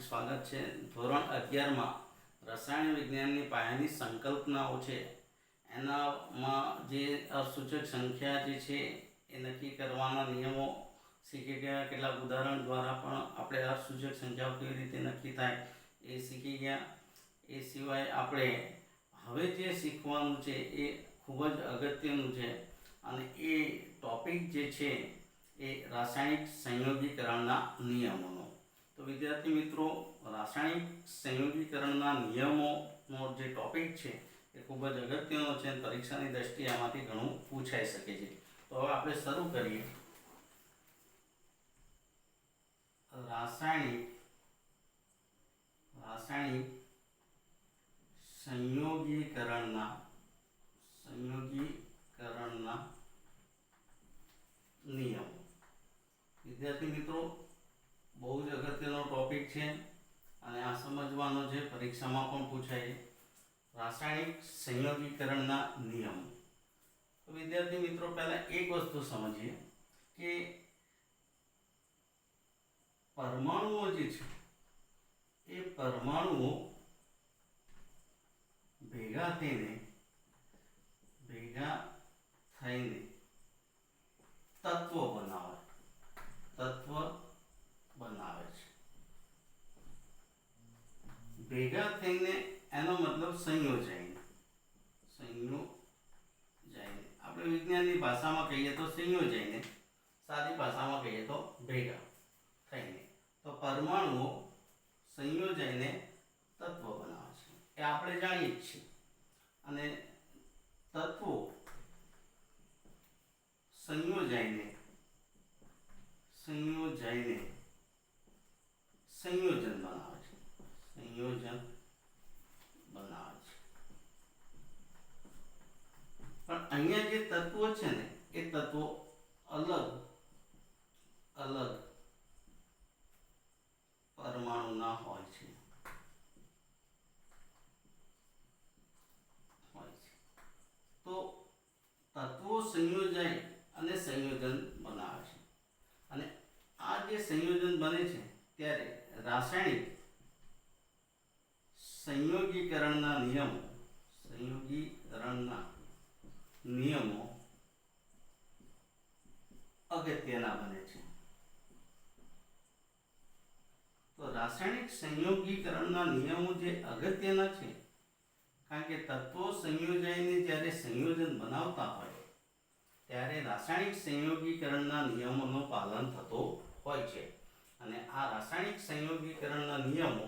હાર્दिक स्वागत है। ધોરણ 11 માં રસાયણ વિજ્ઞાનની પાયાની સંકલ્પનાઓ છે એનામાં જે અસૂચક સંખ્યા જે છે એ નક્કી કરવાના નિયમો શીખી ગયા। કેટલાક ઉદાહરણ દ્વારા પણ આપણે અસૂચક સંખ્યાઓ કેવી રીતે નક્કી થાય એ શીખી ગયા। એ સિવાય આપણે હવે જે શીખવાનું છે એ ખૂબ જ અગત્યનું છે અને એ ટોપિક જે છે એ રાસાયણિક સંયોગીકરણના નિયમોનો। तो विद्यार्थी मित्रों, रासायणिक संयोगीकरणના નિયમોનો જે ટોપિક છે એ ખૂબ જ અગત્યનો છે। પરીક્ષાની દ્રષ્ટિએ આમાંથી ઘણું પૂછાઈ શકે છે। તો હવે આપણે શરૂ કરીએ। રાસાયણિક સંયોગીકરણના નિયમો। વિદ્યાર્થી મિત્રો, બહુ જ અગત્યનો ટોપિક છે અને આ સમજવાનો છે, પરીક્ષામાં પણ પૂછાય। રાસાયણિક સંયોગીકરણના નિયમો। તો વિદ્યાર્થી મિત્રો, પહેલા એક વસ્તુ સમજીએ કે પરમાણુઓ જે છે એ પરમાણુઓ ભેગા થઈને તત્વ બનાવે છે। ભેગા થઈને એનો મતલબ સંયોજાઈને। આપણે વિજ્ઞાનની ભાષામાં કહીએ તો સંયોજાઈને, સાદી ભાષામાં કહીએ તો ભેગા થઈને। તો પરમાણુઓ સંયોજાઈને તત્વ બનાવે છે એ આપણે જાણીએ જ છીએ। અને તત્વો સંયોજાઈને સંયોજન બનાવે છે। પણ અહીંયા જે તત્વો છે ને એ તત્વો અલગ પરમાણુના હોય છે। તો તત્વો સંયોજાય અને સંયોજન બનાવે છે અને આ જે સંયોજન બને છે ત્યારે રાસાયણિક સંયોગીકરણના નિયમો અગત્યના બને છે। તો રાસાયણિક સંયોગીકરણના નિયમો જે અગત્યના છે કારણ કે તત્વો સંયોજાઈને જ્યારે સંયોજન બનાવતા હોય ત્યારે રાસાયણિક સંયોગીકરણના નિયમોનું પાલન થતો હોય છે। અને આ રાસાયણિક સંયોગીકરણના નિયમો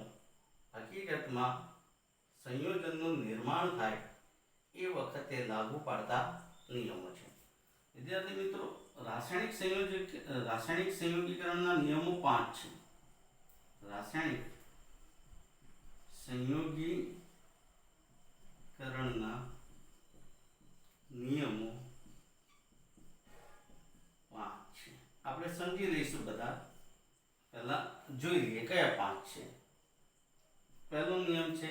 હકીકતમાં સંયોજનનું નિર્માણ થાય એ વખતે લાગુ પાડતા નિયમો છે। વિદ્યાર્થી મિત્રો, રાસાયણિક સંયોગીકરણના નિયમો 5 છે। રાસાયણિક સંયોગીકરણના નિયમો 5 છે। આપણે સમજી લઈશું બધા। પહેલા જોઈ લઈએ કયા 5 છે। પહેલો નિયમ છે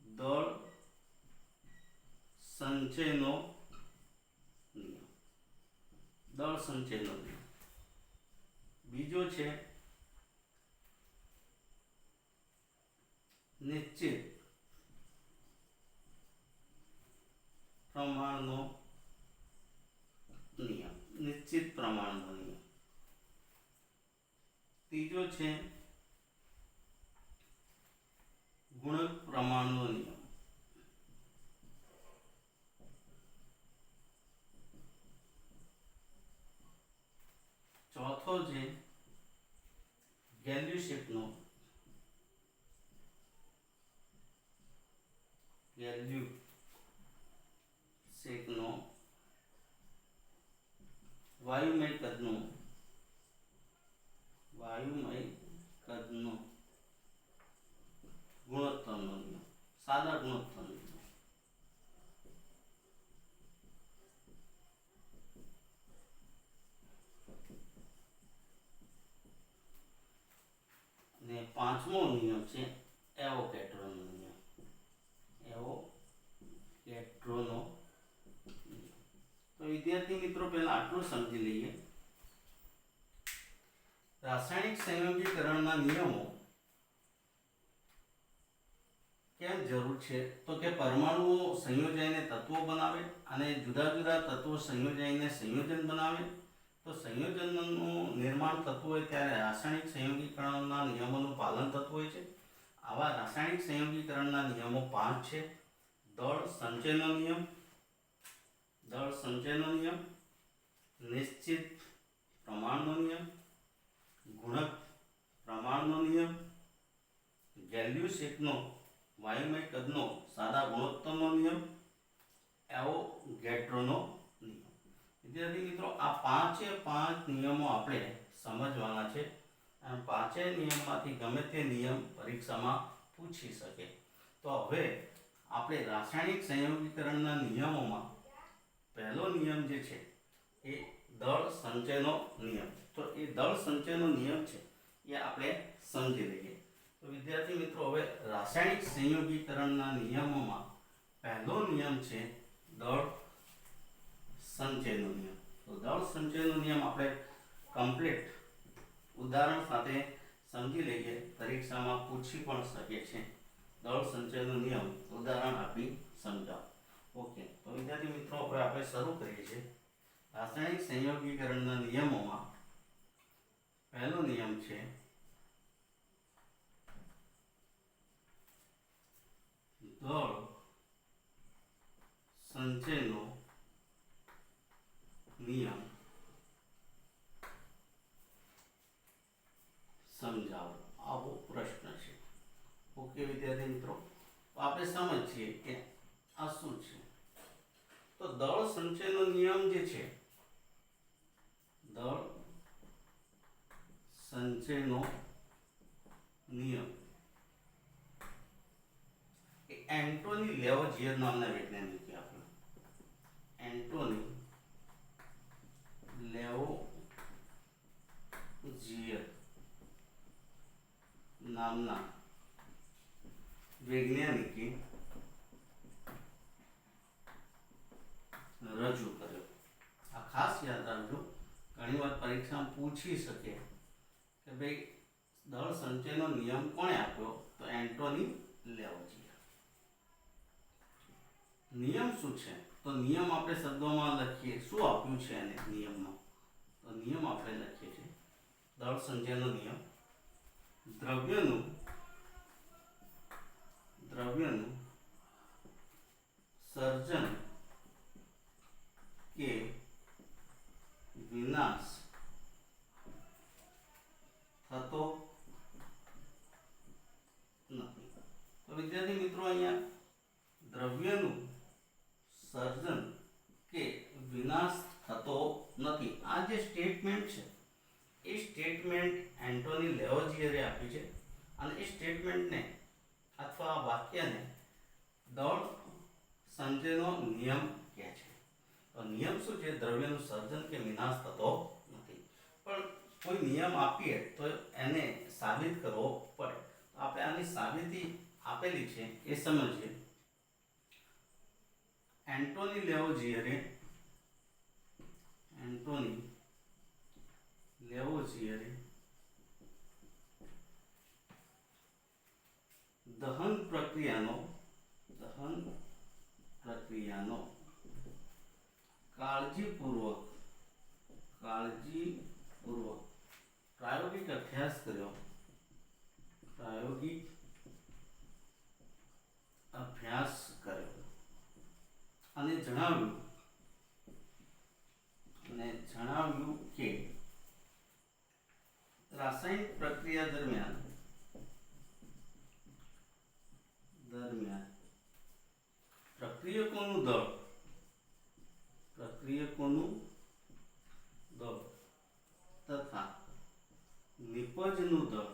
દળ સંચયનો નિયમ। બીજો છે નિશ્ચિત પ્રમાણનો નિયમ। ત્રીજો છે ગુણક પ્રમાણનો નિયમ। ચોથો છે ગેલ્યુશેપનો વાયુમય કદનો ગુણોત્તરનો નિયમ, સાદા ગુણોત્તરનો નિયમ। અને પાંચમો નિયમ છે એવોગેડ્રોનો નિયમ। તો વિદ્યાર્થી મિત્રો, પહેલા આટલું સમજી લઈએ। રાસાયણિક સંયોગીકરણના નિયમો કેમ જરૂર છે? તો કે પરમાણુઓ સંયોજાઈને તત્વો બનાવે અને જુદા જુદા તત્વો સંયોજાઈને સંયોજન બનાવે. તો સંયોજનનું નિર્માણ થતું હોય ત્યારે રાસાયણિક સંયોગીકરણના નિયમોનું પાલન થતું હોય છે. આવા રાસાયણિક સંયોગીકરણના નિયમો 5 છે. દળ સંચયનો નિયમ, નિશ્ચિત પ્રમાણનો નિયમ, ગુણક પ્રમાણનો નિયમ, ગેલ્યુસેકનો વાયુમય કદનો સાદા ગુણોત્તરનો નિયમ, એવોગેડ્રોનો નિયમ. વિદ્યાર્થી મિત્રો, આ 5 નિયમો આપણે સમજવાના છે. અને 5 નિયમમાંથી ગમે તે નિયમ પરીક્ષામાં પૂછી શકે. તો હવે આપણે રાસાયણિક સંયોગીકરણના નિયમોમાં પહેલો નિયમ જે છે એ દળ સંચયનો નિયમ. તો એ દળ સંચયનો નિયમ છે એ આપણે સમજી લઈએ. તો વિદ્યાર્થી મિત્રો, હવે રાસાયણિક સંયોગીકરણના નિયમોમાં પહેલો નિયમ છે દળ સંચયનો નિયમ. તો દળ સંચયનો નિયમ આપણે કમ્પ્લીટ ઉદાહરણ સાથે સમજી લઈએ. પરીક્ષામાં પૂછી પણ શકે છે. દળ સંચયનો નિયમ ઉદાહરણ આપી સમજાવો. ઓકે, તો વિદ્યાર્થી મિત્રો, હવે આપણે શરૂ કરીએ છીએ. રાસાયણિક સંયોગીકરણના નિયમોમાં પહેલો નિયમ છે દળ સંચયનો નિયમ સમજાવો. આવો પ્રશ્ન છે. ઓકે વિદ્યાર્થી મિત્રો, તો આપણે સમજીએ કે આ શું છે. તો દળ સંચયનો નિયમ જે છે, દળ સંચયનો નિયમ એ એન્ટોની લેવોઝિયર નામના વૈજ્ઞાનિકે આપ્યો. એન્ટોની લેવોઝિયર નામના વૈજ્ઞાનિકે રજૂ કર્યો. આ ખાસ યાદ રાખજો, ઘણી વાર પરીક્ષામાં પૂછી શકે કે ભાઈ દળ સંચયનો નિયમ કોણે આપ્યો? તો એન્ટોની લેવોઝિયર. નિયમ શું છે? તો નિયમ આપણે શબ્દોમાં લખીએ. શું આપ્યું છે એને નિયમમાં? તો નિયમ આપણે લખીએ છીએ દળ સંચયનો નિયમ દ્રવ્યનું સર્જન કે વિનાશ થતો નથી. તો વિદ્યાર્થી મિત્રો, અહીંયા દ્રવ્યનું સર્જન કે વિનાશ થતો નથી, આ જે સ્ટેટમેન્ટ છે એ સ્ટેટમેન્ટ એન્ટોની લેવોઝિયરે આપી છે. અને એ સ્ટેટમેન્ટને અથવા વાક્યને દળ સંચયનો નિયમ કહે છે. તો નિયમ શું છે? દ્રવ્યનું સર્જન કે વિનાશ થતો નથી. પણ કોઈ નિયમ આપીએ તો એને સાબિત કરવો પડે. તો આપણે આની સાબિતી આપેલી છે એ સમજીએ. એન્ટોની લેવોઝિયરે દહન પ્રક્રિયાનો કાળજીપૂર્વક પ્રાયોગિક અભ્યાસ કર્યો. અને જણાવ્યું કે રાસાયણિક પ્રક્રિયા દરમિયાન પ્રક્રિયકોનું દળ તથા નિપજનું દળ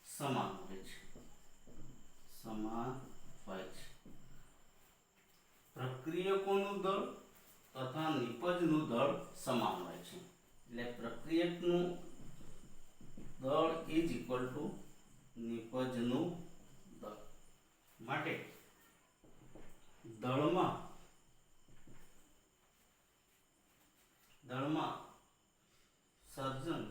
સમાન હોય છે. પ્રક્રિયકોનું દળ તથા નિપજનું દળ સમાન હોય છે. એટલે પ્રક્રિયકનું દળ ઇઝ ઇક્વલ ટુ નિપજનું દળ. માટે દળમાં સર્જન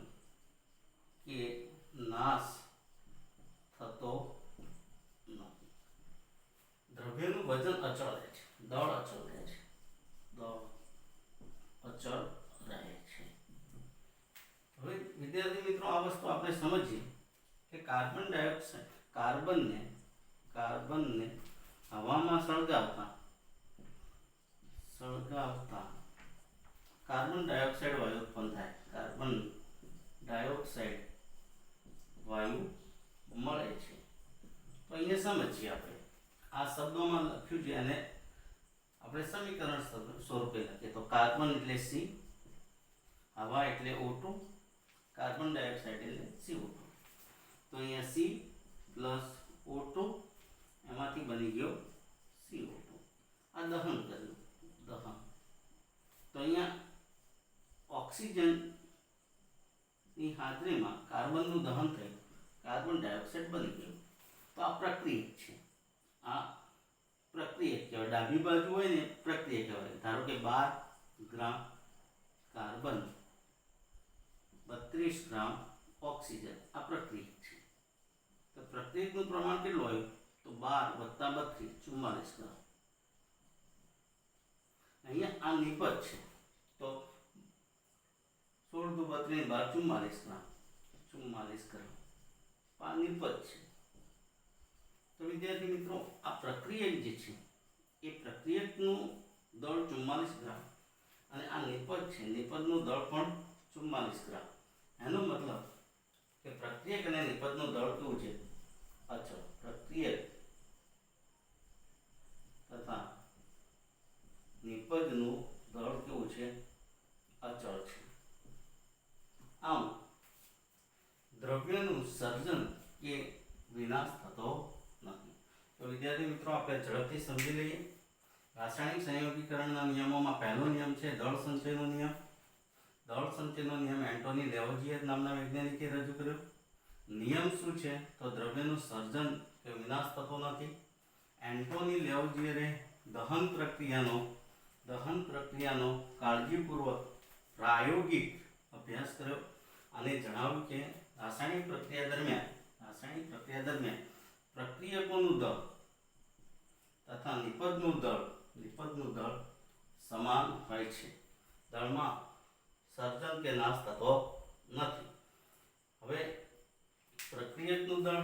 વજન અચળ રહે છે, દળ અચળ રહે છે, દળ અચળ રહે છે. હવે વિદ્યાર્થી મિત્રો આ વસ્તુ આપણે સમજીએ કે કાર્બન ડાયોક્સાઇડ કાર્બનને હવામાં સળગાવતા કાર્બન ડાયોક્સાઇડ વાયુ ઉત્પન્ન થાય, કાર્બન ડાયોક્સાઇડ વાયુ મળે છે. તો અહીંયા સમજીએ આપણે આ શબ્દોમાં લખ્યું છે અને આપણે સમીકરણ સ્વરૂપે લખીએ તો કાર્બન એટલે C, હવા એટલે O2, કાર્બન ડાયોક્સાઇડ એટલે CO2. તો અહીંયા C પ્લસ O2 એમાંથી બની ગયો CO2. આ દહન કર્યું, દહન. તો અહીંયા ઓક્સિજનની હાજરીમાં કાર્બનનું દહન થયું, કાર્બન ડાયોક્સાઇડ બની ગયું. તો આ પ્રક્રિયક છે, આ પ્રક્રિયક કહેવાય. ડાબી બાજુ હોય ને પ્રક્રિયક કહેવાય. ધારો કે 12 ગ્રામ કાર્બન, 32 ગ્રામ ઓક્સિજન, આ પ્રક્રિયક છે. તો પ્રક્રિયકનું પ્રમાણ કેટલું આવ્યું? તો 12 + 32 44 ગ્રામ. અહીંયા આ નિપજ છે તો 16 × 32 = 44 ગ્રામ, 44 ગ્રામ આ નિપજ છે. તો વિદ્યાર્થી મિત્રો આ પ્રક્રિયક જે છે એ પ્રક્રિયકનું દળ 44 ગ્રામ અને આ નિપજ છે, નિપજનું દળ પણ 44 ગ્રામ. એનો મતલબ કે પ્રક્રિયક અને નિપજનું દળ કેવું છે? અચળ. પ્રક્રિયક તથા નિપજનું દળ કેવું છે? અચળ છે. આમ દ્રવ્યનું સર્જન કે વિનાશ થતો નથી. તો વિદ્યાર્થી મિત્રો આપણે ઝડપથી સમજી લઈએ. રાસાયણિક સંયોગીકરણના નિયમોમાં પહેલો નિયમ છે દળ સંચયનો નિયમ. દળ સંચયનો નિયમ એન્ટોની લેવોઝિયર નામના વૈજ્ઞાનિકે રજૂ કર્યો. નિયમ શું છે? તો દ્રવ્યનું સર્જન કે વિનાશ થતો નથી. એન્ટોની લેવોઝિયરે દહન પ્રક્રિયાનો કાળજીપૂર્વક પ્રાયોગિક અભ્યાસ કર્યો અને જણાવ્યું કે રાસાયણિક પ્રક્રિયા દરમિયાન પ્રક્રિયકોનું દળ તથા નિપજનું દળ સમાન હોય છે. દળમાં સર્જન કે નાશ થતો નથી. હવે પ્રક્રિયકનું દળ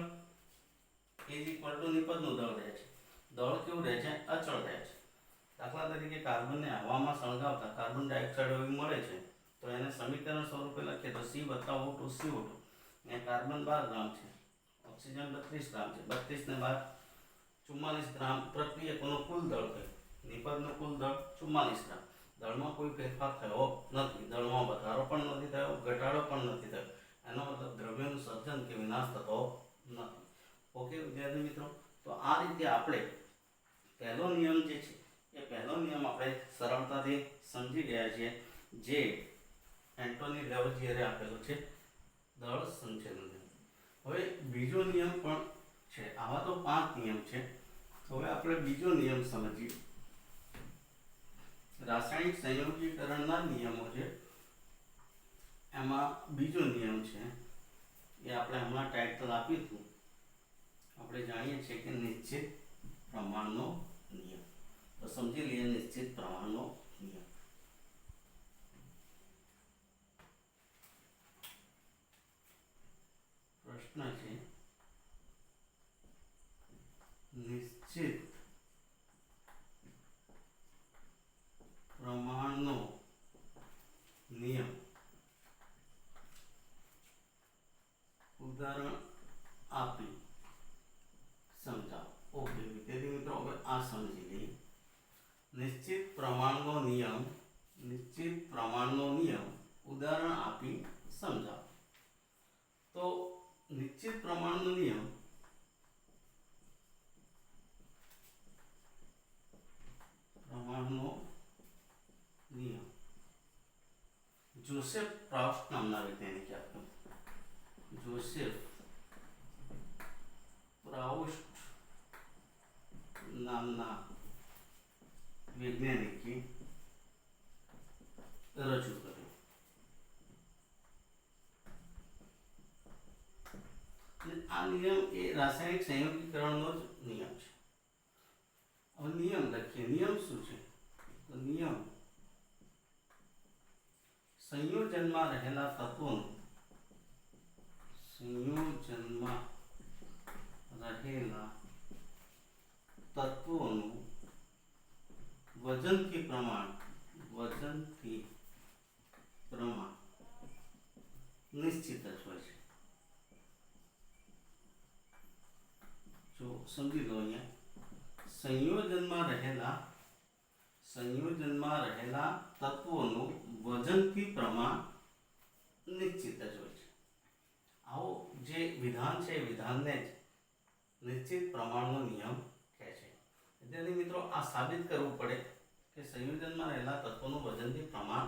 નિપજનું દળ રહે છે. દળ કેવું રહે છે? અચળ રહે છે. દાખલા તરીકે કાર્બનને હવામાં સળગાવતા કાર્બન ડાયોક્સાઇડ વાયુ મળે છે. તો એને સમીકરણ સ્વરૂપે લખીએ તો C + O2 CO2. ને કાર્બન 12 ગ્રામ છે, ઓક્સિજન 32 ગ્રામ છે. 32 ને 12 44 ગ્રામ પ્રક્રિયકોનું કુલ દળ થયું. નિપજનું કુલ દળ 44 ગ્રામ. દળમાં કોઈ ફેરફાર થયો નથી. દળમાં વધારો પણ નથી થયો, ઘટાડો પણ નથી થયો. એનો મતલબ દ્રવ્યનું સર્જન કે વિનાશ થતો નથી. ઓકે વિદ્યાર્થી મિત્રો, તો આ રીતે આપણે પહેલો નિયમ જે છે એ પહેલો નિયમ આપણે સરળતાથી સમજી ગયા છીએ, જે એન્ટોની લેવોઝિયરે આપેલો છે, દળ સંચયનો નિયમ. હવે બીજો નિયમ પણ છે. આવા તો 5 નિયમ છે. હવે આપણે બીજો નિયમ સમજીએ. રાસાયણિક સંયોગીકરણના નિયમો છે એમાં બીજો નિયમ છે એ આપણે હમણાં ટાઇટલ આપ્યું હતું. આપણે જાણીએ છીએ કે નિશ્ચિત પ્રમાણનો નિયમ. તો સમજી લઈએ નિશ્ચિત પ્રમાણનો નિયમ. પ્રશ્ન છે નિશ્ચિત પ્રમાણનો નિયમ ઉદાહરણ આપી સમજાવો. ઓકે વિદ્યાર્થી મિત્રો, હવે આ સમજી લઈએ. નિશ્ચિત પ્રમાણનો નિયમ ઉદાહરણ આપી સમજાવો. તો નિશ્ચિત પ્રમાણનો નિયમ જોસેફ પ્રાઉસ્ટ નામના વૈજ્ઞાનિકે આપ્યો. જોસેફ પ્રાઉસ્ટ નામના વૈજ્ઞાનિકે રજૂ કર્યો. આ નિયમ એ રાસાયણિક સંયોગીકરણનો જ નિયમ છે. હવે સંયોજનમાં રહેલા તત્વોનું સંયોજનમાં રહેલા તત્વોનું વજનથી પ્રમાણ નિશ્ચિત જ હોય છે. જો સમજી લો, અહીંયા સંયોજનમાં રહેલા તત્વોનું વજનથી પ્રમાણ નિશ્ચિત જ હોય છે. આવો જે વિધાન છે એ વિધાનને જ નિશ્ચિત પ્રમાણનો નિયમ કહે છે. વિદ્યાર્થી મિત્રો, આ સાબિત કરવું પડે કે સંયોજનમાં રહેલા તત્વોનું વજનથી પ્રમાણ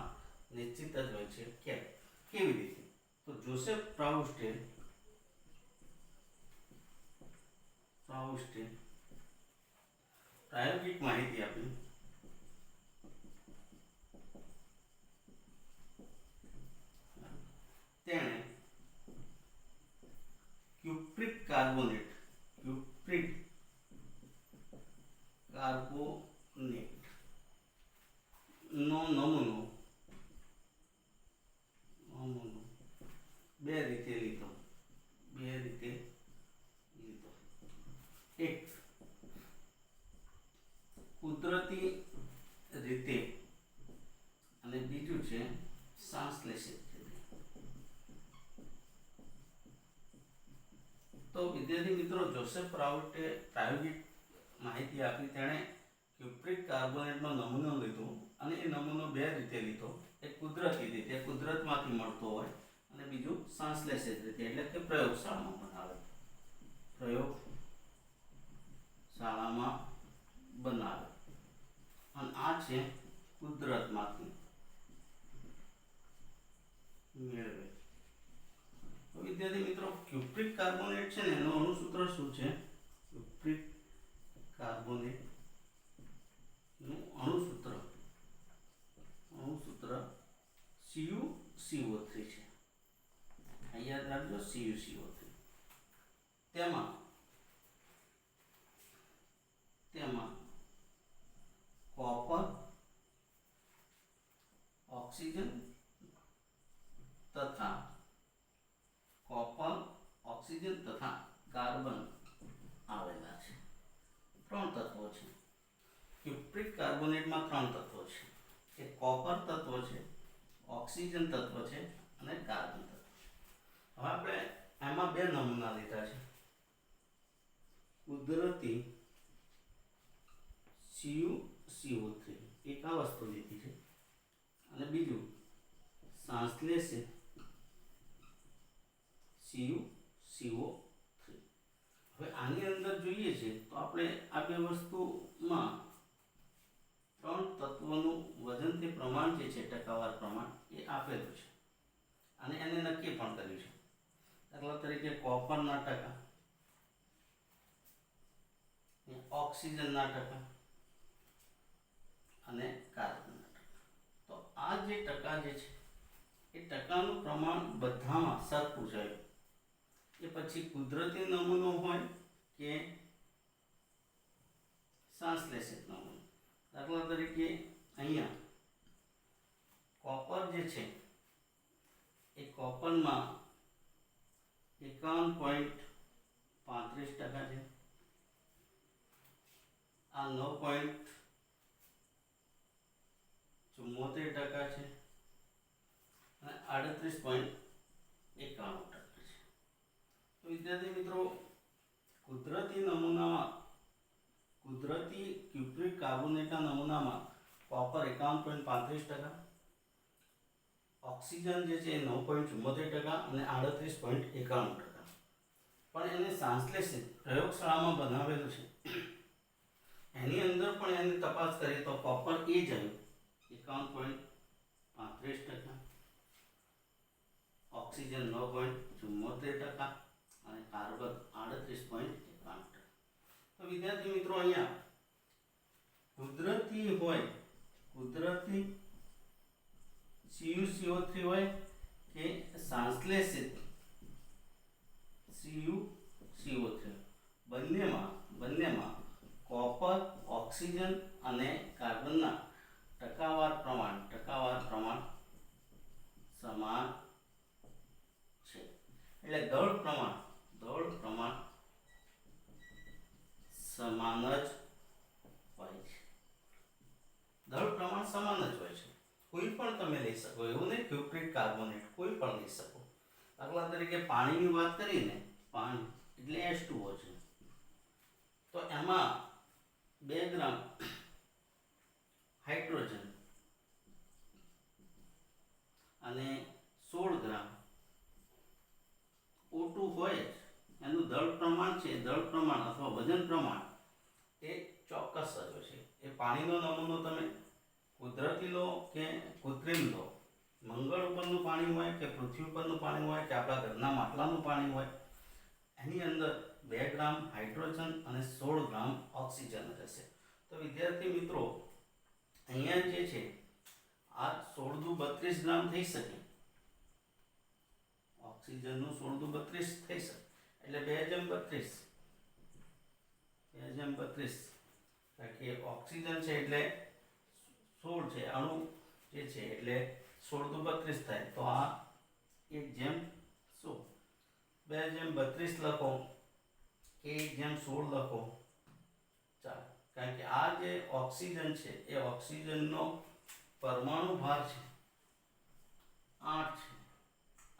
નિશ્ચિત જ હોય છે. કેવી રીતે? તો જોસેફ પ્રાઉસ્ટે પ્રાયોગિક માહિતી આપી. તેણે ક્યુપ્રિક કાર્બોનેટ નો નમૂનો બે રીતે લીધો. એક કુદરતી રીતે અને બીજું છે સંશ્લેષિત રીતે. તો વિદ્યાર્થી મિત્રો, જોસેફ પ્રાઉસ્ટે પ્રાયોગિક માહિતી આપી. તેણે ક્યુપ્રિક કાર્બોનેટનો નમૂનો લીધો અને એ નમૂનો બે રીતે લીધો. એક કુદરતી રીતે, કુદરતમાંથી મળતો હોય, અને બીજું સંશ્લેષિત રીતે એટલે કે પ્રયોગશાળામાં બનાવે. અને આ છે કુદરતમાંથી મેળવે. તો વિદ્યાર્થી મિત્રો, ક્યુપ્રિક કાર્બોનેટ છે ને, એનું અણુસૂત્ર શું છે? ક્યુપ્રિક કાર્બોનેટ નું અણુસૂત્ર CuCO3 છે. યાદ રાખજો, CuCO3. તેમાં કોપર, ઓક્સિજન તથા કાર્બન આવેલા છે. ત્રણ તત્વો છે. ક્યુપ્રિક કાર્બોનેટમાં ત્રણ તત્વો છે. એક કોપર તત્વ છે, ઓક્સિજન તત્વ છે અને કાર્બન તત્વ. હવે આપણે એમાં બે નમૂના લીધા છે. કુદરતી CuCO3 એક આ વસ્તુ લીધી છે, અને બીજું સંશ્લેષિત CuCO3. હવે આની અંદર જોઈએ છે તો આપણે આ બે વસ્તુમાં ત્રણ તત્વોનું વજનથી પ્રમાણ જે છે, ટકાવાર પ્રમાણ, એ આપેલું છે અને એને નક્કી પણ કર્યું છે. દાખલા તરીકે કોપરના ટકા, ઓક્સિજનના ટકા અને કાર્બનના ટકા. તો આ જે ટકા જે છે એ ટકાનું પ્રમાણ બધામાં સરખું છે. એ પછી કુદરતી નમૂનો હોય કે સંશ્લેષિત નમૂનો. દાખલા તરીકે અહીંયા કોપર જે છે એ કોપરમાં 51.35% છે. આ 9.74% છે અને 38.91% છે. તો વિદ્યાર્થી મિત્રો, કુદરતી ક્યુપ્રિક કાર્બોનેટના નમૂનામાં કોપર 51.35%, ઓક્સિજન જે છે 9.74% અને 38.91%. પણ એને સંશ્લેષિત પ્રયોગશાળામાં બનાવેલું છે, એની અંદર પણ એની તપાસ કરીએ તો કોપર એ જ આવ્યું 51.35%, ઓક્સિજન 9.74% અને કાર્બન 38.91%. તો વિદ્યાર્થી મિત્રો, અહીંયા કુદરતી CuCO3 હોય કે સંશ્લેષિત CuCO3, બંનેમાં કોપર, ઓક્સિજન અને કાર્બનના ટકાવાર પ્રમાણ સમાન સમાન જ હોય છે, દળ પ્રમાણ સમાન જ હોય છે. કોઈ પણ તમે લઈ શકો, એવું નહીં ક્યુપ્રિક કાર્બોનેટ કોઈ પણ લઈ શકો. દાખલા તરીકે પાણીની વાત કરીને, પાણી એટલે H2O છે, તો એમાં 2 ગ્રામ હાઇડ્રોજન અને 16 ગ્રામ O2 હોય, એનું દળ પ્રમાણ છે, દળ પ્રમાણ અથવા વજન પ્રમાણ એ ચોક્કસ જ હોય છે. એ પાણીનો નમૂનો તમે કુદરતી લો કે કૃત્રિમ લો, મંગળ ઉપરનું પાણી હોય કે પૃથ્વી ઉપરનું પાણી હોય કે આપણા ઘરના માટલાનું પાણી હોય, એની અંદર 2 ગ્રામ હાઇડ્રોજન અને 16 ગ્રામ ઓક્સિજન જ હશે. તો વિદ્યાર્થી મિત્રો, અહીંયા જે છે આ 16 દુ 32 ગ્રામ થઈ શકે, ઓક્સિજનનું 16 દુ 32 થઈ શકે, એટલે 2:32 કારણ કે ઓક્સિજન છે એટલે 16 છે, અણુ જે છે એટલે 16 દુ 32 થાય, તો આ 1:16 2:32 લખો કે 1:16 લખો, ચાલો. કારણ કે આ જે ઓક્સિજન છે એ ઓક્સિજનનો પરમાણુ ભાર છે 8 છે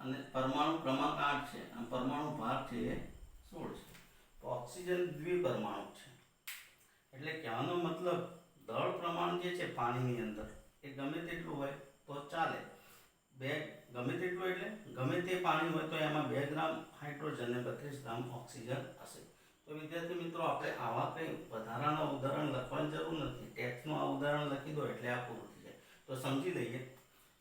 અને પરમાણુ ક્રમાંક 8 છે અને પરમાણુ ભાર છે એ 16 છે. તો ઓક્સિજન દ્વિપરમાણુ છે, એટલે કહેવાનો મતલબ દળ પ્રમાણ જે છે પાણીની અંદર એ ગમે તેટલું હોય તો ચાલે. ગમે તેટલું એટલે ગમે તે પાણી હોય તો એમાં 2 ગ્રામ હાઇડ્રોજન અને 32 ગ્રામ ઓક્સિજન હશે. તો વિદ્યાર્થી મિત્રો, આપણે આવા કંઈ વધારાના ઉદાહરણ લખવાની જરૂર નથી, ટેક્સ્ટનું આ ઉદાહરણ લખી દો એટલે આ પૂરું થઈ જાય. તો સમજી લઈએ,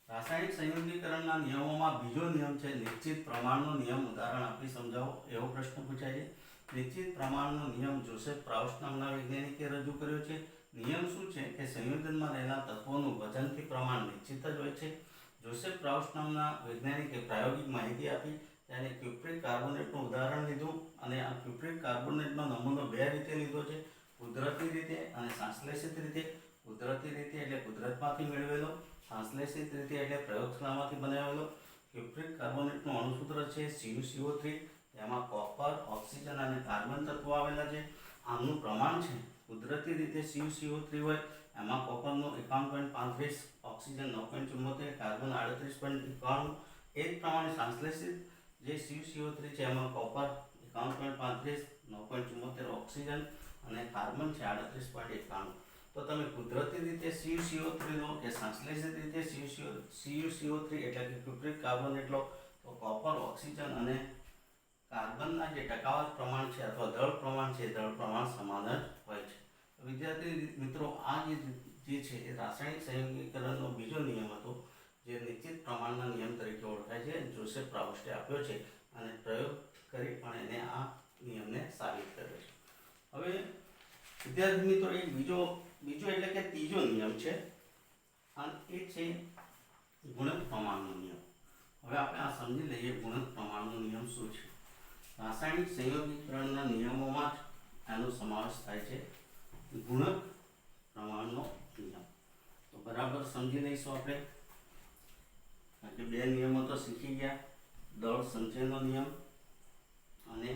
રાસાયણિક સંયોગીકરણના નિયમોમાં બીજો નિયમ છે નિશ્ચિત પ્રમાણનો નિયમ. ઉદાહરણ આપી સમજાવો એવો પ્રશ્ન પૂછાય છે. નિશ્ચિત પ્રમાણનો નિયમ જોસેફ પ્રાઉસ નામના વૈજ્ઞાનિકે રજૂ કર્યો છે. નિયમ શું છે કે સંયોજનમાં રહેલા તત્વોનું વજનથી પ્રમાણ નિશ્ચિત જ હોય છે. જોસેફ પ્રાઉસ નામના વૈજ્ઞાનિકે પ્રાયોગિક માહિતી આપી, ત્યારે ક્યુપ્રિક કાર્બોનેટનું ઉદાહરણ લીધું અને આ ક્યુપ્રિક કાર્બોનેટનો નમૂનો 2 રીતે લીધો છે, કુદરતી રીતે અને સંશ્લેષિત રીતે. કુદરતી રીતે એટલે કુદરતમાંથી મેળવેલો, સંશ્લેષિત રીતે એટલે પ્રયોગશાળામાંથી બનાવેલો. ક્યુપ્રિક કાર્બોનેટનું અણુસૂત્ર છે CuCO3, તેમાં કોપર, ઓક્સિજન અને કાર્બન તત્વો આવેલા છે. આમનું પ્રમાણ છે કુદરતી રીતે CuCO3 હોય, એમાં કોપરનું 51.35, ઓક્સિજન 9.74, કાર્બન 38.91. એ જ પ્રમાણે સંશ્લેષિત જે CuCO3 છે એમાં કોપર 51.35, 9.74 ઓક્સિજન અને કાર્બન છે 38.91. તો તમે કુદરતી રીતે CuCO3 લો કે સંશ્લેષિત રીતે CuCO3 એટલે કે ક્યુપ્રિક કાર્બોનેટ લો, તો કોપર, ઓક્સિજન અને કાર્બનના જે ટકાવારી પ્રમાણ છે અથવા દળ પ્રમાણ છે, દળ પ્રમાણ સમાન જ હોય છે. વિદ્યાર્થી મિત્રો, આ જે છે એ રાસાયણિક સંયોગીકરણનો બીજો નિયમ હતો, જે નિશ્ચિત પ્રમાણના નિયમ તરીકે ઓળખાય છે. જોસેફ પ્રાઉસ્ટે આપ્યો છે અને પ્રયોગ કરી પણ એને આ નિયમને સાબિત કર્યો છે. હવે વિદ્યાર્થી મિત્રો, એક બીજો એટલે કે ત્રીજો નિયમ છે અને એ છે ગુણક પ્રમાણનો નિયમ. હવે આપણે આ સમજી લઈએ ગુણક પ્રમાણનો નિયમ શું છે. રાસાયણિક સંયોગીકરણના નિયમોમાં જ આનો સમાવેશ થાય છે, ગુણક પ્રમાણનો નિયમ. તો બરાબર સમજી લઈશું આપણે, કારણ કે 2 નિયમો તો શીખી ગયા, દળ સંચયનો નિયમ અને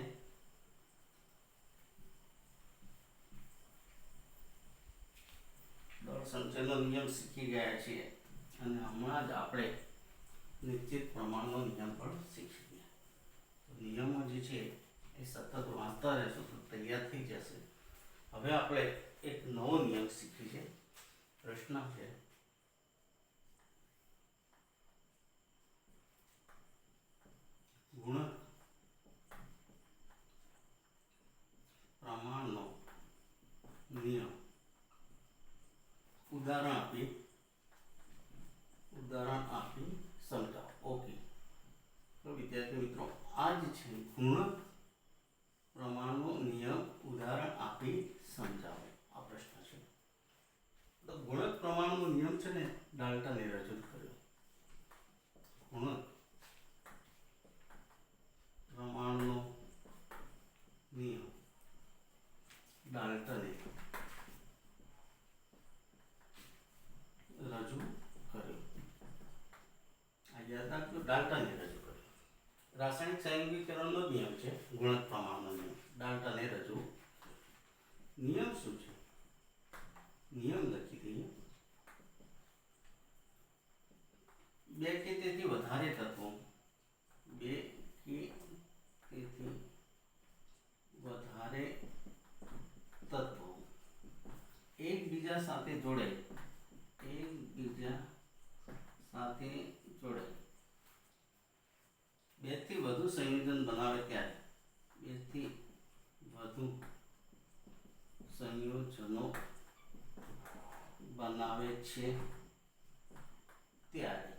દળ સંચયનો નિયમ શીખી ગયા છીએ અને હમણાં જ આપણે નિશ્ચિત પ્રમાણનો નિયમ પણ શીખી ગયા. તો નિયમો જે છે એ સતત વાંચતા રહેશો તો તૈયાર થઈ જશે. હવે આપણે એક નવો નિયમ શીખી છે. પ્રશ્ન છે, ગુણક પ્રમાણનો નિયમ ઉદાહરણ આપી સમજાવો. ઓકે, તો વિદ્યાર્થી મિત્રો, આ જ છે ગુણક પ્રમાણનો નિયમ ઉદાહરણ આપી સમજાવો, આ પ્રશ્ન છે. તો ગુણક પ્રમાણનો નિયમ છે ને ડાલ્ટને રજૂ કર્યો. ગુણક પ્રમાણનો નિયમ ડાલ્ટને રજૂ કર્યો. આ યાદ રાખજો, ડાલ્ટને રજૂ કર્યો. રાસાયણિક સંયોગીકરણનો નિયમ છે ગુણક પ્રમાણનો નિયમ, ડાલ્ટને રજૂ નિયમ શું છે? નિયમ લખી દઈએ. બે કે તેથી વધારે તત્વો, બે કે તેથી વધારે તત્વો એકબીજા સાથે જોડાય, એકબીજા સાથે જોડાય, બે થી વધુ સંયોજન બનાવે ત્યારે, બે થી વધુ સંયોજનો બનાવે છે ત્યારે,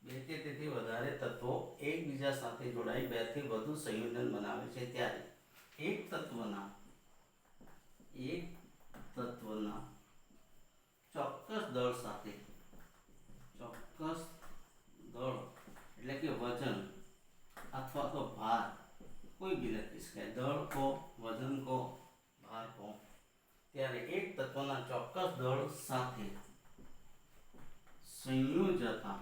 બે કે તેથી વધારે તત્વો એકબીજા સાથે જોડાઈ બે થી વધુ સંયોજન બનાવે છે ત્યારે એક તત્વના ચોક્કસ દળ સાથે, ચોક્કસ દળ એટલે કે વજન અથવા તો ભાર, કોઈ भी લખી શકાય, દળ કો, વજન કો, ભાર કો, ત્યારે એક તત્વના ચોક્કસ દળ સાથે સંયોજાતા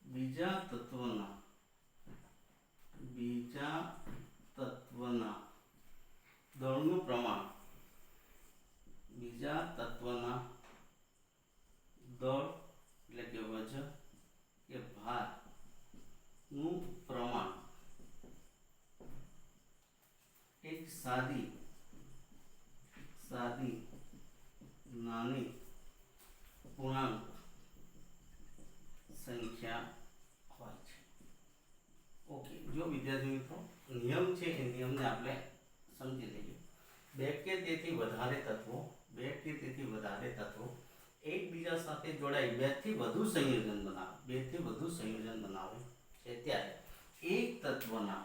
બીજા તત્વના દળનું પ્રમાણ, બીજા તત્વના દળ એટલે કે વજન કે ભાર નું પ્રમાણ એક સાદી નાની પૂર્ણાંક સંખ્યા હોય છે. ઓકે, જો વિદ્યાર્થી મિત્રો નિયમ છે એ નિયમને આપણે સમજી લઈએ. બે કે તેથી વધારે તત્વો એકબીજા સાથે જોડાઈ બે થી વધુ સંયોજન બનાવે છે ત્યારે એક તત્વના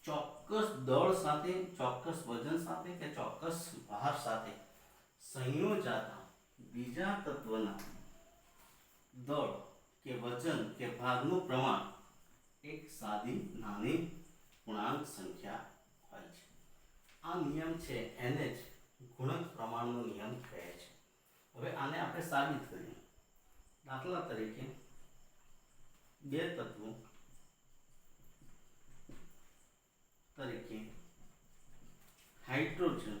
ચોક્કસ દળ સાથે, ચોક્કસ વજન સાથે કે ચોક્કસ ભાર સાથે સંયોજાતા બીજા તત્વના દળ કે વજન કે ભારનું પ્રમાણ એક સાદી નાની પૂર્ણાંક સંખ્યા હોય છે. આ નિયમ છે એને જ ગુણક પ્રમાણનો નિયમ કહે છે. હવે આને આપણે સાબિત કરીએ. દાખલા તરીકે બે તત્વો તરીકે હાઇડ્રોજન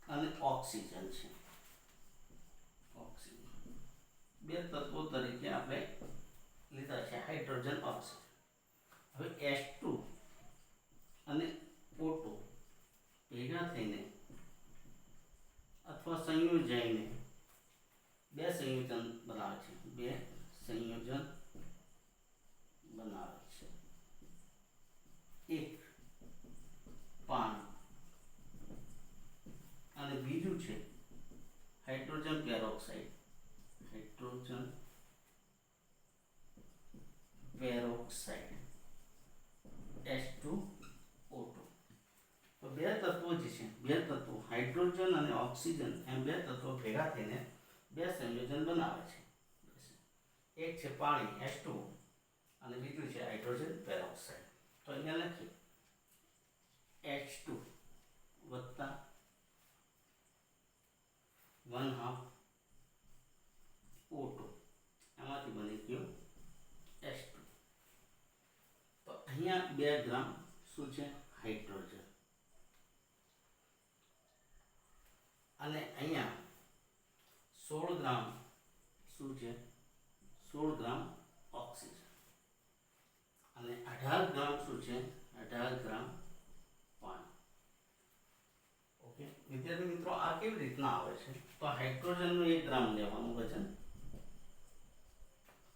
અને ઓક્સિજન છે. બે તત્વો તરીકે આપણે લીધા છે હાઇડ્રોજન, ઓક્સિજન. હવે H2 અને O2 ભેગા થઈને અથવા સંયોજાઈને બે સંયોજન બનાવે છે, એક પાણી અને બીજું છે હાઇડ્રોજન પેરોક્સાઇડ, H2O2. તો બે તત્વો જે છે, હાઇડ્રોજન અને ઓક્સિજન એમ બે તત્વો ભેગા થઈને બે સંયોજન બનાવે છે. એક છે પાણી H2O અને બીજું છે હાઇડ્રોજન પેરોક્સાઇડ. તો અહીંયા લખીએ H2 વત્તા 1/2 O2 એમાંથી બની ગયો H2. તો અહીંયા 2 ગ્રામ શું છે હાઇડ્રોજન અને અહીંયા 16 ગ્રામ શું છે 16 ગ્રામ ઓક્સિજન અને 18 ગ્રામ શું છે 18 ગ્રામ પાણી. ઓકે વિદ્યાર્થી મિત્રો, આ કેવી રીતના આવે છે? તો હાઇડ્રોજનનું 1 ગ્રામ લેવાનું વજન,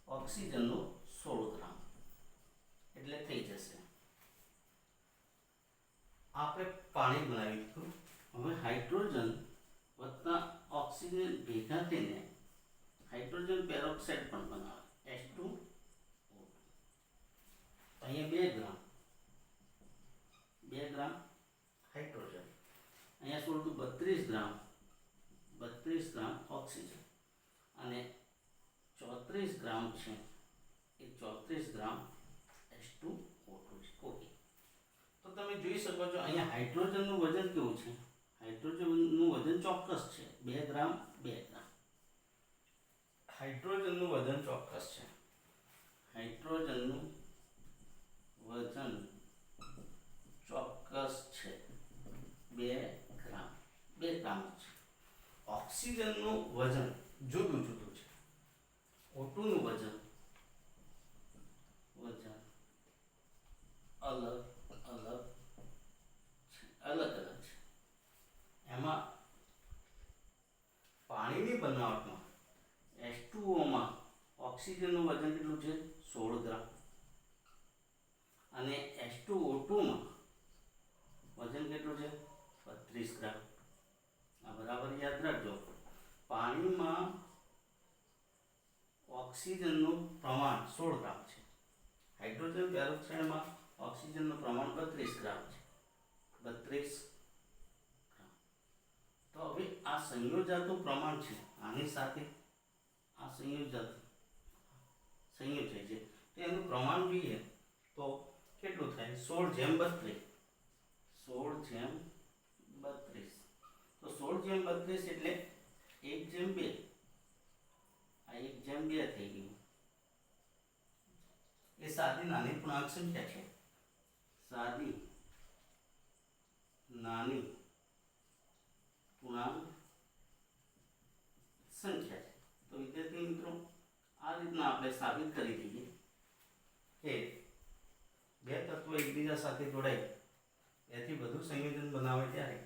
ઓક્સિજનનું 16 ગ્રામ એટલે થઈ જશે. આપણે પાણી બનાવી દીધું. હવે હાઇડ્રોજન વત્તા ઓક્સિજન ભેગા થઈને હાઇડ્રોજન પેરોક્સાઇડ પણ બનાવે H2O2. અહીંયા 2 ગ્રામ હાઇડ્રોજન, અહીંયા 16 તો 32 ગ્રામ ઓક્સિજન અને 34 ગ્રામ છે એ 34 ગ્રામ H2O2 છે. ઓકે, તો તમે જોઈ શકો છો અહીંયા હાઇડ્રોજનનું વજન કેવું છે? હાઇડ્રોજનનું વજન ચોક્કસ છે 2 ગ્રામ. હાઇડ્રોજનનું વજન ચોક્કસ છે ઓક્સિજનનું વજન કેટલું છે 16 ગ્રામ અને H2O2 માં વજન કેટલું છે 32 ગ્રામ. આ બરાબર યાદ રાખજો. પાણીમાં ઓક્સિજનનું પ્રમાણ 16 ગ્રામ છે, હાઇડ્રોજન પેરોક્સાઇડમાં ઓક્સિજનનું પ્રમાણ 32 ગ્રામ છે, 32 ગ્રામ. તો હવે આ સંયોજાતું પ્રમાણ છે, આની સાથે આ સંયોજન સંયોજે છે તો એનું પ્રમાણ જોઈએ તો કેટલું થાય 16:32. 16:32 તો 16:32 એટલે 1:2. આ 1:2 થઈ ગયું. એ સાદી નાની પૂર્ણાંક સંખ્યા છે, સાદી નાની પૂર્ણાંક સંખ્યા છે. તો વિદ્યાર્થી મિત્રો આ રીતના આપણે સાબિત કરી દઈએ કે બે તત્વો એકબીજા સાથે જોડાય એથી વધુ સંયોજન બનાવે ત્યારે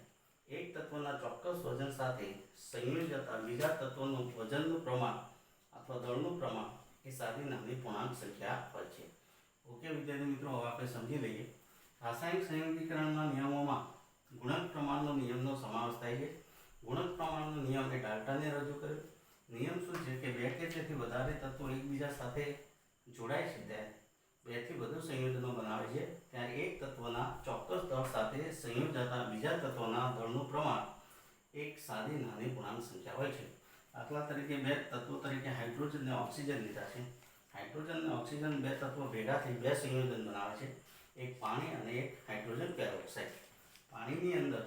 એક તત્વના ચોક્કસ વજન સાથે સંયોજતા બીજા તત્વનું વજનનું પ્રમાણ અથવા દળનું પ્રમાણ એ સાદી નાની પૂર્ણાંક સંખ્યા હોય છે. ઓકે વિદ્યાર્થી મિત્રો, હવે આપણે સમજી લઈએ રાસાયણિક સંયોગીકરણના નિયમોમાં ગુણક પ્રમાણનો નિયમનો સમાવેશ થાય છે. ગુણક પ્રમાણનો નિયમ એ ડાલ્ટને રજૂ કર્યો. નિયમ શું છે કે બે કે તેથી વધારે તત્વો એકબીજા સાથે જોડાય છે ત્યારે બેથી વધુ સંયોજનો બનાવે છે ત્યારે એક તત્વના ચોક્કસ દળ સાથે સંયોજાતા બીજા તત્વના દળનું પ્રમાણ એક સાદી નાની પૂર્ણાંક સંખ્યા હોય છે. દાખલા તરીકે બે તત્વો તરીકે હાઇડ્રોજન અને ઓક્સિજન લીધા છે. હાઇડ્રોજન અને ઓક્સિજન બે તત્વો ભેગા થઈ બે સંયોજન બનાવે છે, એક પાણી અને એક હાઇડ્રોજન પેરોક્સાઇડ. પાણીની અંદર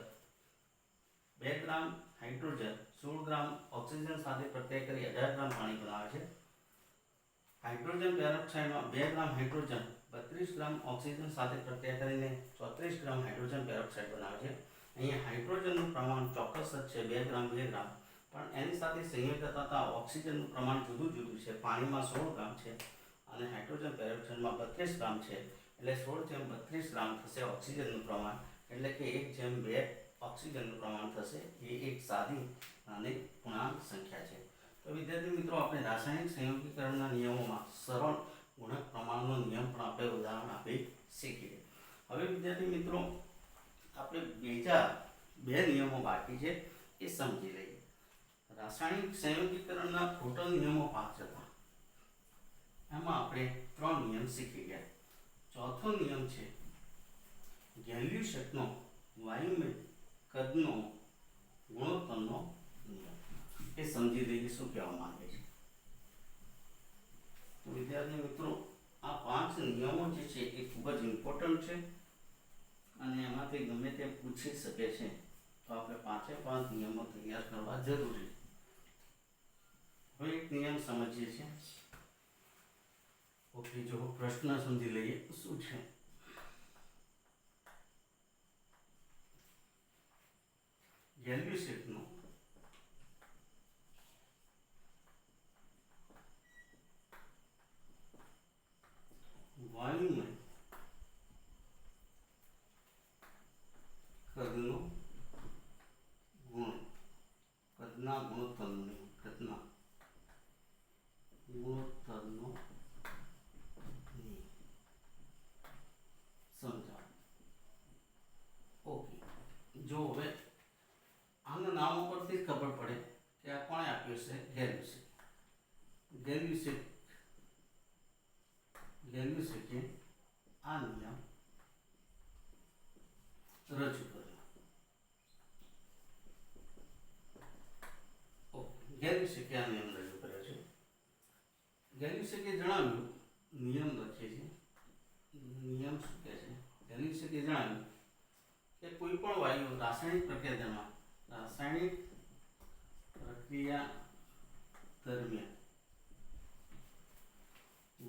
2 ગ્રામ હાઇડ્રોજન 16 ગ્રામ ઓક્સિજન સાથે પ્રક્રિયા કરી 18 ગ્રામ પાણી બનાવે છે. હાઇડ્રોજન પેરોક્સાઇડમાં 2 ગ્રામ હાઇડ્રોજન 32 ગ્રામ ઓક્સિજન સાથે પ્રક્રિયા કરીને 34 ગ્રામ હાઇડ્રોજન પેરોક્સાઇડ બનાવે છે. અહીંયા હાઇડ્રોજનનું પ્રમાણ ચોક્કસ જ છે 2 ગ્રામ 2 ગ્રામ, પણ એની સાથે સંયોજતા ઓક્સિજનનું પ્રમાણ જુદું જુદું છે. પાણીમાં 16 ગ્રામ છે અને હાઇડ્રોજન પેરોક્સાઇડમાં 32 ગ્રામ છે, એટલે 16:32 ગ્રામ થશે ઓક્સિજનનું પ્રમાણ, એટલે કે 1:2 ઓક્સિજનનું પ્રમાણ થશે. એ એક સાદી અને પૂર્ણાંક સંખ્યા છે. તો વિદ્યાર્થી મિત્રો, આપણે રાસાયણિક સંયોગીકરણના નિયમોમાં સરળ ગુણક પ્રમાણનો નિયમ પણ આપણે ઉદાહરણ આપી શીખીએ. હવે વિદ્યાર્થી મિત્રો, આપણે બીજા બે નિયમો બાકી છે એ સમજી લઈએ. રાસાયણિક સંયોગીકરણના ટોટલ નિયમો 5 હતા, એમાં આપણે 3 નિયમ શીખી ગયા. ચોથો નિયમ છે ગેલ્યુસેકનો વાયુમય કદનો ગુણોત્તરનો નિયમ. એ સમજી લઈએ શું કહેવા માંગે છે. તો વિદ્યાર્થી મિત્રો, આ 5 નિયમો જે છે એ ખૂબ જ ઇમ્પોર્ટન્ટ છે અને એમાંથી ગમે તે પૂછી શકે છે, તો આપણે 5 નિયમો તૈયાર કરવા જરૂરી. હવે એક નિયમ સમજીએ છીએ. ઓકે, જો પ્રશ્ન સમજી લઈએ શું છે. ગેલ્યુસેકનો વાયુમય કદનો કદના ગુણોત્તરનો નિયમ. કદના ગુણોત્તરનો નિયમ સમજાવો. ઓકે, જો હવે આના નામો પરથી જ ખબર પડે કે આ કોણે આપ્યું છે. ગેલ્યુસેકે આ નિયમ રજૂ કર્યો. ગેલ્યુસેકે આ નિયમ રજૂ કર્યો છે. ગેલ્યુસેકે જણાવ્યું, નિયમ લખીએ છીએ. નિયમ શું કહે છે? ગેલ્યુસેકે જણાવ્યું કે કોઈ પણ વાયુ રાસાયણિક પ્રક્રિયા દરમિયાન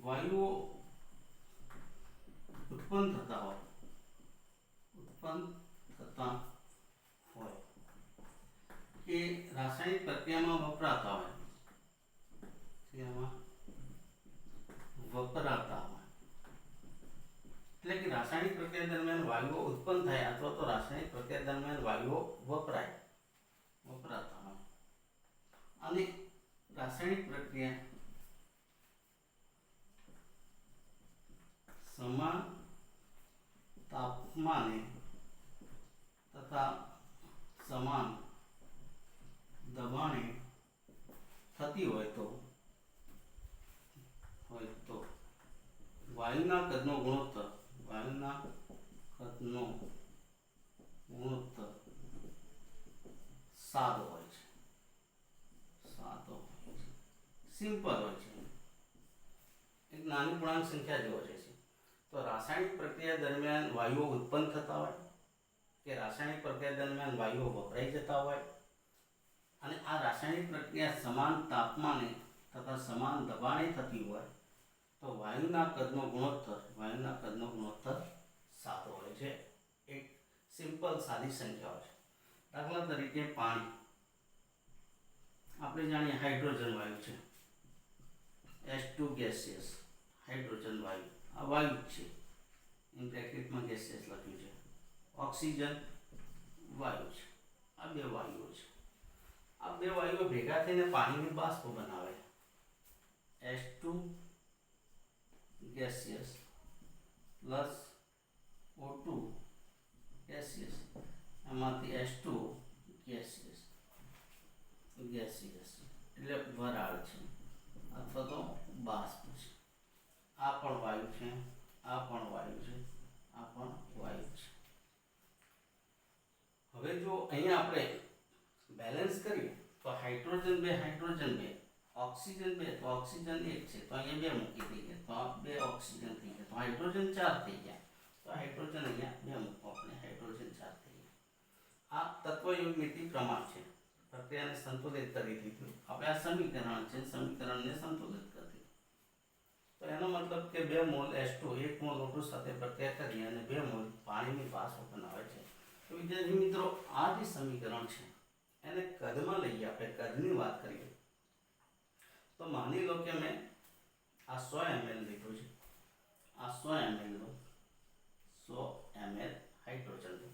વાયુઓ ઉત્પન્ન થતા હોય કે રાસાયણિક પ્રક્રિયામાં વપરાતા હોય એટલે કે રાસાયણિક પ્રક્રિયા દરમિયાન વાયુઓ ઉત્પન્ન થાય અથવા તો રાસાયણિક પ્રક્રિયા દરમિયાન વાયુઓ વપરાતા હોય અને રાસાયણિક પ્રક્રિયા સમાન તાપમાને તથા સમાન દબાણે થતી હોય તો વાયુના કદનો ગુણોત્તર સાદો હોય છે, સિમ્પલ હોય છે, એક નાની પૂર્ણાંક સંખ્યા જેવો છે. તો રાસાયણિક પ્રક્રિયા દરમિયાન વાયુઓ ઉત્પન્ન થતા હોય કે રાસાયણિક પ્રક્રિયા દરમિયાન વાયુઓ વપરાઈ જતા હોય અને આ રાસાયણિક પ્રક્રિયા સમાન તાપમાને તથા સમાન દબાણે થતી હોય તો વાયુના કદનો ગુણોત્તર સાદો હોય છે. એક સિમ્પલ સાદી સંખ્યાઓ છે. દાખલા તરીકે પાણી, આપણે જાણીએ હાઇડ્રોજન વાયુ છે, H2 ગેસિયસ, હાઇડ્રોજન વાયુ આ વાયુ છે, ઇન બ્રેકેટમાં ગેસિયસ લખ્યું છે. ઓક્સિજન વાયુ છે. આ બે વાયુઓ છે. આ બે વાયુઓ ભેગા થઈને પાણીની બાષ્પ બનાવે. H2 gaseous plus O2 gaseous, એમાંથી H2 ગેસિયસ એટલે વરાળ છે અથવા તો બાષ્પ છે. આ પણ વાયુ છે, આ પણ વાયુ છે, આ પણ વાયુ છે. હવે જો અહીંયા આપણે બેલેન્સ કરીએ તો હાઇડ્રોજન 2, ઓક્સિજન 2 તો ઓક્સિજન 1 છે, તો અહીંયા 2 મૂકી દઈએ તો આ 2 ઓક્સિજન થઈ ગયા, તો હાઇડ્રોજન 4 થઈ ગયા. તો હાઇડ્રોજન અહીંયા 2 મૂકો આપણે, હાઇડ્રોજન 4 થઈ ગયા. આ તત્વયુગ્મિતિ પ્રમાણ છે, પ્રક્રિયાને સંતુલિત કરી દીધું. આપણે આ સમીકરણ છે, સમીકરણને સંતુલિત કરી દીધું. તો એનો મતલબ કે 2 મોલ H2 1 મોલ O2 સાથે પ્રક્રિયા કરી અને 2 મોલ પાણીની બાષ્પ બનાવે છે. તો વિદ્યાર્થી મિત્રો, આ જે સમીકરણ છે એને કદમાં લઈએ. આપણે કદની વાત કરીએ તો માની લો કે મેં આ 100 ml લીધું છે, આ 100 ml લો, 100 ml હાઇડ્રોજન લો,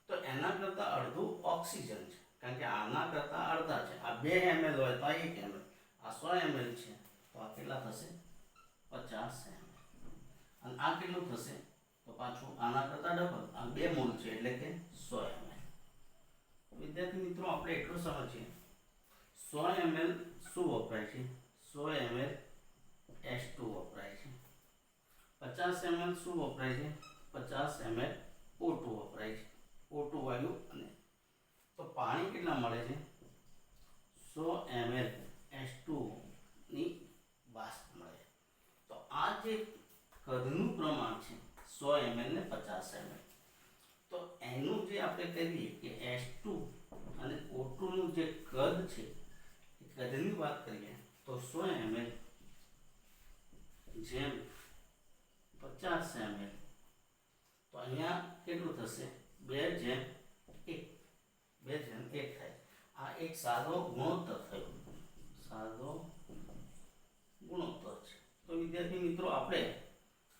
તો એના કરતાં અડધું ઓક્સિજન છે, કારણ કે આના કરતાં અડધા છે. આ 2 ml હોય તો 1 ml, આ 100 ml છે તો આ કેટલા થશે? 50 ml. અને આ કેટલું થશે? તો પાછું આના કરતાં ડબલ, આ 2 મોલ છે એટલે કે 100 ml. વિદ્યાર્થી મિત્રો, આપણે એટલું સમજીએ 100 ml શું વપરાય છે? 100 ml H2 વપરાય છે. 50 ml શું વપરાય છે? 50 ml O2 વપરાય છે, O2 વાયુ. અને તો પાણી કેટલા મળે છે? 100 ml H2 ની બાષ્પ મળે. તો આ જે કદનું પ્રમાણ છે 100 ml ને 50 ml, તો એનું જે આપણે કહીએ કે H2 અને O2 નું જે કદ છે એ કદની વાત કરીએ તો 100 ml જેમ 50 ml, તો અહીંયા કેટલું થશે? 2:1 થાય. આ એક સાદો ગુણોત્તર થયો, સાદો ગુણોત્તર છે. તો વિદ્યાર્થી મિત્રો, આપણે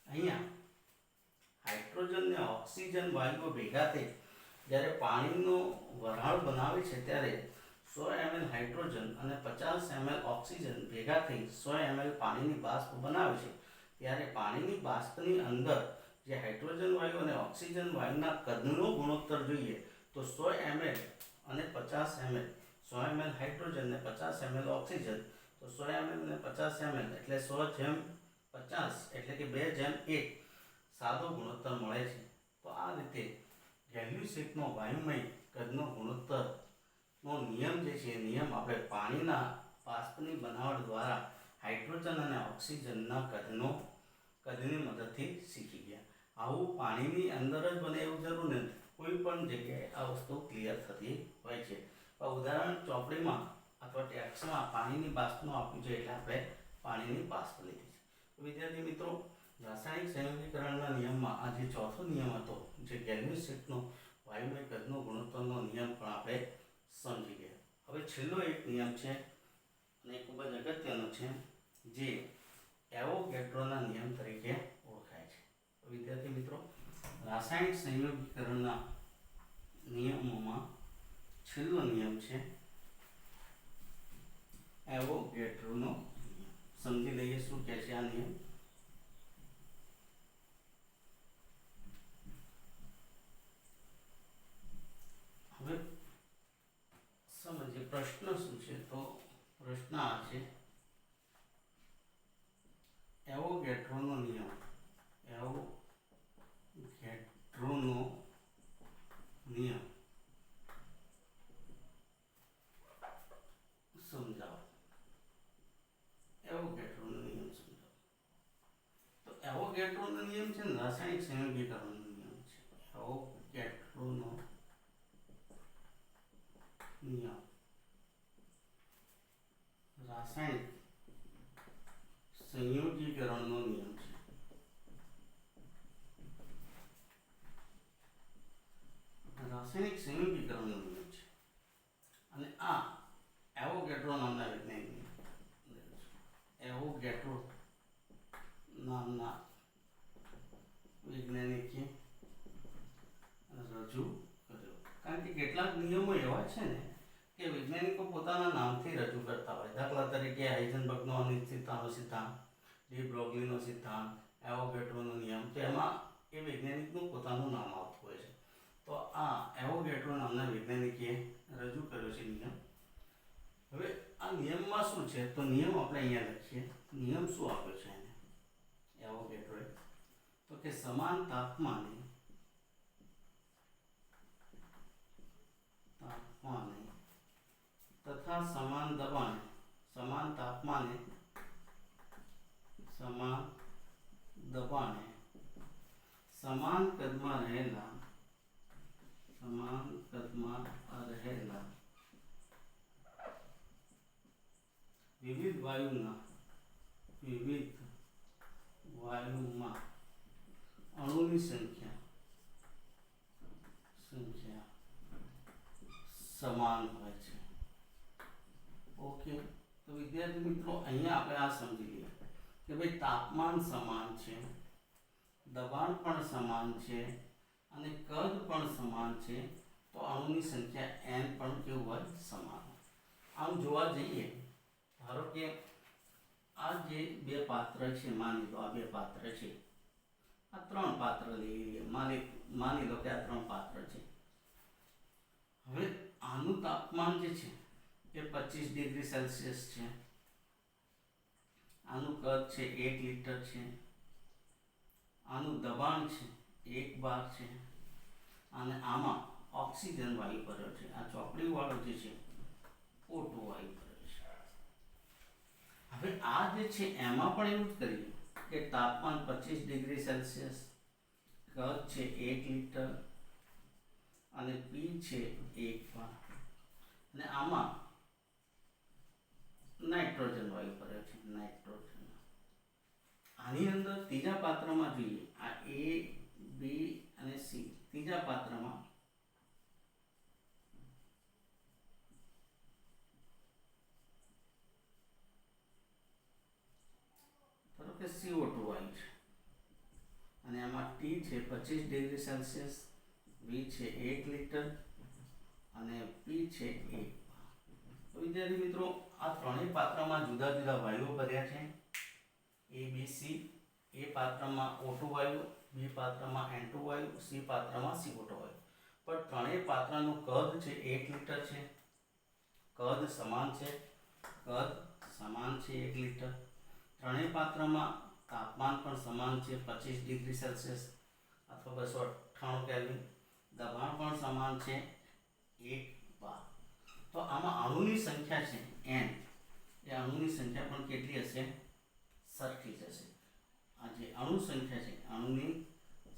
અહીંયા હાઇડ્રોજન ને ઓક્સિજન વાયુઓ ભેગા થઈ જ્યારે પાણીનો વરાળ બનાવે છે ત્યારે 100 ml હાઇડ્રોજન અને 50 ml ઓક્સિજન ભેગા થઈ 100 ml પાણીની બાષ્પ બનાવે છે. ત્યારે પાણીની બાષ્પની અંદર જે હાઇડ્રોજન વાયુ અને ઓક્સિજન વાયુના કદનો ગુણોત્તર જોઈએ તો 100 ml અને 50 ml, 100 ml હાઇડ્રોજન અને 50 ml ઓક્સિજન, તો 100 ml અને 50 ml એટલે 100:50 એટલે કે 2:1 સાદો ગુણોત્તર મળે છે. તો આ રીતે ગેલ્યુસેટનો વાયુમય કદનો ગુણોત્તરનો નિયમ જે છે, નિયમ આપણે પાણીના બાષ્પની બનાવટ દ્વારા હાઇડ્રોજન અને ઓક્સિજનના કદની મદદથી શીખી ગયા. આવું પાણીની અંદર જ બને એવું જરૂર નથી, કોઈ પણ જગ્યાએ આ વસ્તુ ક્લિયર થતી હોય છે. ઉદાહરણ ચોપડીમાં અથવા ટેક્સ્ટમાં પાણીની બાષ્પનું આપ્યું છે એટલે આપણે પાણીની બાષ્પ લીધી છે. વિદ્યાર્થી મિત્રો, રાસાયણિક સંયોગીકરણના નિયમમાં આ જે ચોથો નિયમ હતો, જે ગેલ્યુસેટનો વાયુમય કદનો ગુણોત્તરનો નિયમ, પણ આપણે સમજી ગયા. હવે છેલ્લો એક નિયમ છે અને ખૂબ જ અગત્યનો છે, જે એવોગેડ્રોના નિયમ તરીકે ઓળખાય છે. વિદ્યાર્થી મિત્રો, રાસાયણિક સંયોગીકરણના નિયમોમાં છેલ્લો નિયમ છે એવોગેડ્રોનો નિયમ. સમજી લઈએ શું કહે છે આ નિયમ. એવોગેડ્રોનો નિયમ, એવોગેડ્રોનો નિયમ સમજાવો. એવોગેડ્રોનો નિયમ સમજાવો. તો એવોગેડ્રોનો નિયમ છે ને રાસાયણિક સંયોગીકરણનો નિયમ છે. એવોગેડ્રોનો નિયમ રાસાયણિક સંયોગીકરણનો નિયમ છે. રાસાયણિક સંયોગીકરણનો નિયમ છે. અને આ એવોગેડ્રો નામના વૈજ્ઞાનિક, એવોગેડ્રો નામના વૈજ્ઞાનિકે રજૂ કર્યો. કારણ કે કેટલાક નિયમો એવા છે ને કે વૈજ્ઞાનિકો પોતાના નામથી રજૂ કરતા હોય. દાખલા તરીકે હાઇઝનબર્ગનો અનિશ્ચિતતાનો સિદ્ધાંત, ડી બ્રોગલીનો સિદ્ધાંત, એવોગેડ્રોનો નિયમ, તો એમાં એ વૈજ્ઞાનિકનું પોતાનું નામ આવતું હોય છે. તો આ એવોગેડ્રો નામના વૈજ્ઞાનિકે રજૂ કર્યો છે નિયમ. હવે આ નિયમમાં શું છે, તો નિયમ આપણે અહીંયા લખીએ. નિયમ શું આપ્યો છે એને એવોગેડ્રોએ, તો કે સમાન તાપમાને તથા સમાન દબાણે, સમાન તાપમાને સમાન દબાણે સમાન કદમાં રહેલા વિવિધ વાયુમાં અણુની સંખ્યા સમાન હોય છે. ઓકે, તો વિદ્યાર્થી મિત્રો અહીંયા આપણે આ સમજી લઈએ કે ભાઈ તાપમાન સમાન છે, દબાણ પણ સમાન છે અને કદ પણ સમાન છે, તો અણુની સંખ્યા n પણ કેવું હોય, સમાન. આમ જોવા જઈએ, ધારો કે આ જે બે પાત્ર છે, માની લો આ બે પાત્ર છે, આ ત્રણ પાત્ર લઈ લઈએ, માની લો કે આ ત્રણ પાત્ર છે. હવે આનું તાપમાન જે છે એ 25 ડિગ્રી સેલ્સિયસ છે, આનું કદ છે 1 લિટર છે, આનું દબાણ છે 1 બાર છે, અને આમાં ઓક્સિજન વાયુ ભર્યો છે. આ ચોકડી વાળો જે છે O2 વાયુ ભર્યો છે. હવે આ જે છે એમાં પણ એવું જ કરીએ કે તાપમાન 25 ડિગ્રી સેલ્સિયસ, કદ છે 1 લિટર અને P છે 1 બાર, અને આમાં નાઇટ્રોજન વાયુ ભર્યો છે, નાઇટ્રોજન. આની અંદર ત્રીજા પાત્રમાં જોઈએ, આ A, B અને C, ત્રીજા પાત્રમાં ધારો કે CO2 વાયુ છે, અને આમાં T છે 25 ડિગ્રી સેલ્સિયસ, V છે 1 લિટર અને P છે 1. તો વિદ્યાર્થી મિત્રો આ ત્રણેય પાત્રમાં જુદા જુદા વાયુઓ ભર્યા છે. A, B, C. A પાત્રમાં O2 વાયુ, B પાત્રમાં N2 વાયુ, C પાત્રમાં CO2 વાયુ. પણ ત્રણેય પાત્રનું કદ છે 1 લિટર છે, કદ સમાન છે, 1 લિટર. ત્રણેય પાત્રમાં તાપમાન પણ સમાન છે 25 ડિગ્રી સેલ્સિયસ અથવા 298 કેલ્વિન, દબાણ પણ સમાન છે 1 બાર. તો આમાં અણુની સંખ્યા છે n, એ અણુની સંખ્યા પણ કેટલી હશે, સરખી જ હશે. આ જે અણુ સંખ્યા છે, અણુની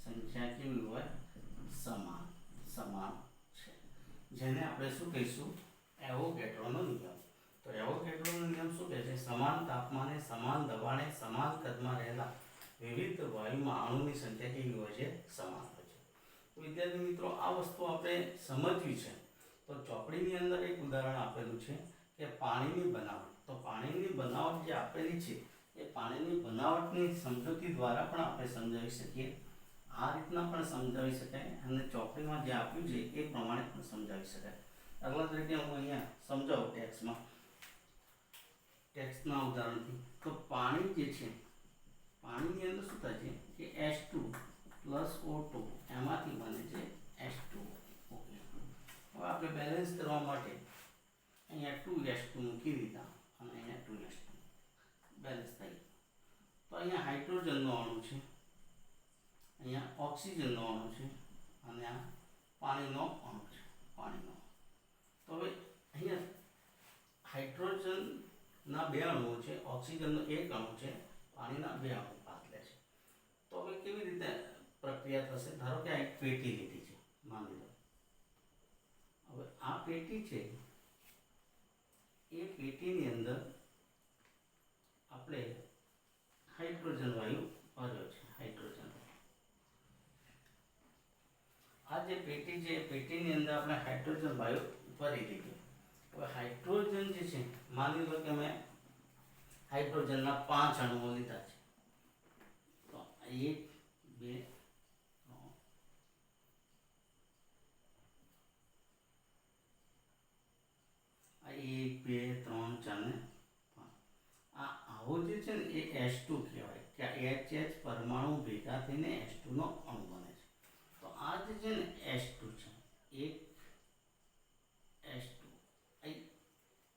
સંખ્યા કેવી હોય, સમાન છે, જેને આપણે શું કહીશું, એવોગેડ્રોનો નિયમ. તો એવોગેડ્રોનો નિયમ શું કહે છે, સમાન તાપમાને સમાન દબાણે સમાન કદમાં રહેલા વિવિધ વાયુમાં અણુની સંખ્યા કેવી હોય છે, સમાન હોય છે. તો વિદ્યાર્થી મિત્રો આ વસ્તુ આપણે સમજવી છે. તો ચોપડીની અંદર એક ઉદાહરણ આપેલું છે કે પાણીની બનાવટ. તો પાણીની બનાવટ જે આપેલી છે એ પાણીની બનાવટની સમજૂતી દ્વારા પણ આપણે સમજાવી શકીએ. આ રીતના પણ સમજાવી શકાય અને ચોપડીમાં જે આપ્યું છે એ પ્રમાણે પણ સમજાવી શકાય. દાખલા તરીકે હું અહીંયા સમજાવું ટેક્સ્ટના ઉદાહરણથી. તો પાણી જે છે, પાણીની અંદર શું થાય છે કે H2 પ્લસ O2 એમાંથી બને છે H2O. ઓકે, હવે આપણે બેલેન્સ કરવા માટે અહીંયા 2H2 મૂકી દીધા અને અહીંયા 2H2 બેલેન્સ થઈ. તો અહીંયા હાઇડ્રોજન હાઇડ્રોજનનો અણુ છે, અહીંયા ઓક્સિજનનો અણુ છે અને આ પાણીનો અણુ છે, પાણીનો. તો હવે અહીંયા હાઇડ્રોજનના 2 અણુઓ છે, ઓક્સિજનનો 1 અણુ છે, પાણીના 2 અણુ ભાગ લે છે. તો હવે કેવી રીતે પ્રક્રિયા થશે? ધારો કે આ એક પેટી લીધી છે, માની લો. હવે આ પેટી છે, એ પેટીની અંદર આપણે હાઇડ્રોજન વાયુ ભર્યો છે. હાઇડ્રોજન, આ જે પેટી છે, પેટીની અંદર આપણે હાઇડ્રોજન વાયુ ભરી દીધું. હવે હાઇડ્રોજન જે છે, માની લો કે મેં હાઇડ્રોજનના 5 અણુઓ લીધા છે. તો 1 2 3 1 2 3 4 ને 5. આવો જે છે ને એ H2 કહેવાય કે આ HH પરમાણુ ભેગા થઈને H2 નો અણુ બને છે. તો આ જે છે ને H2 છે, એક H2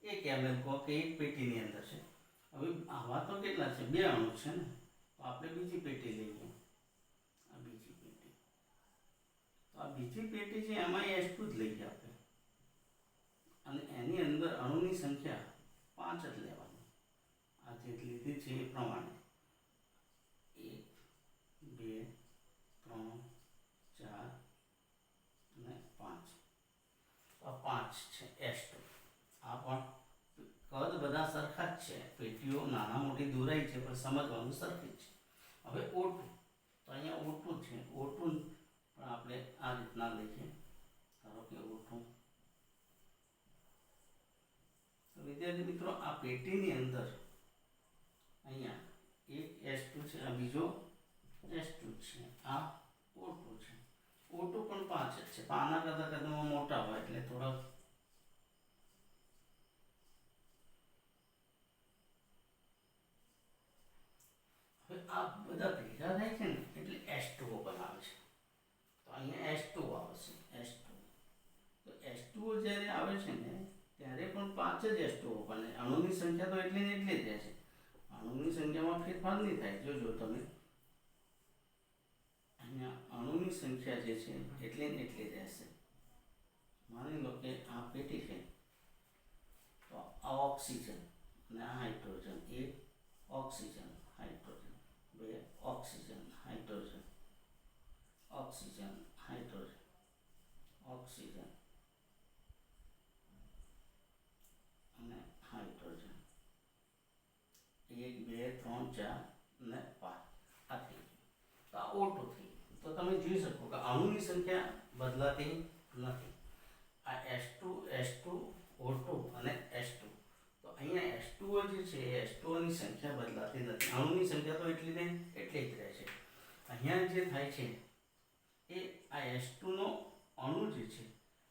એક ml કહો કે એક પેટીની અંદર છે. હવે આવા તો કેટલા છે? 2 અણુ છે ને. તો આપણે બીજી પેટી લઈએ. આ બીજી પેટી, તો આ બીજી પેટી છે, એમાં H2 જ લઈએ આપણે, અને એની અંદર અણુની સંખ્યા 5 જ લેવાની. આ જે લીધી છે એ પ્રમાણે 1 2 3 4 અને 5. આ 5 છે H2. આ પણ કદ બધા સરખા જ છે, પેટીઓ નાના મોટી દોરાઈ છે પણ સમજવાનું સરખી જ છે. હવે O2, તો અહીંયા O2 છે. O2 પણ આપણે આ રીતના લઈએ. ધારો કે O2. તો વિદ્યાર્થી મિત્રો, આ પેટીની અંદર અહીંયા એક H2 છે, આ બીજો H2 છે, આ O2 છે. O2 પણ 5 જ છે, પણ આના કરતાં કદમાં મોટા હોય એટલે થોડા. હવે આ બધા ભેગા થાય છે ને એટલે H2O બનાવે છે. તો અહીંયા H2O આવશે. H2, તો H2O જ્યારે આવે છે ને ત્યારે પણ 5 જ H2O બને. અણુની સંખ્યા તો એટલી ને એટલી જ રહેશે, અણુની સંખ્યામાં ફેરફાર નહીં થાય. જોજો તમે, અહીંયા અણુની સંખ્યા જે છે એટલી ને એટલી રહેશે. માની લો કે આ પેટી છે, તો આ ઓક્સિજન અને આ hydrogen, 1 oxygen hydrogen, 2 oxygen hydrogen, oxygen hydrogen, oxygen અને હાઇડ્રોજન, 1 2 3 4 અને 5. આ થઈ ગયું. તો આ O2 થઈ ગયું. તો તમે જોઈ શકો કે અણુની સંખ્યા બદલાતી નથી. આ H2 O2 અને H2. તો અહીંયા H2O જે છે એ H2O ની સંખ્યા બદલાતી નથી. અણુની સંખ્યા તો એટલી ને એટલી જ રહે છે. અહીંયા જે થાય છે એ આ H2 નો અણુ જે છે,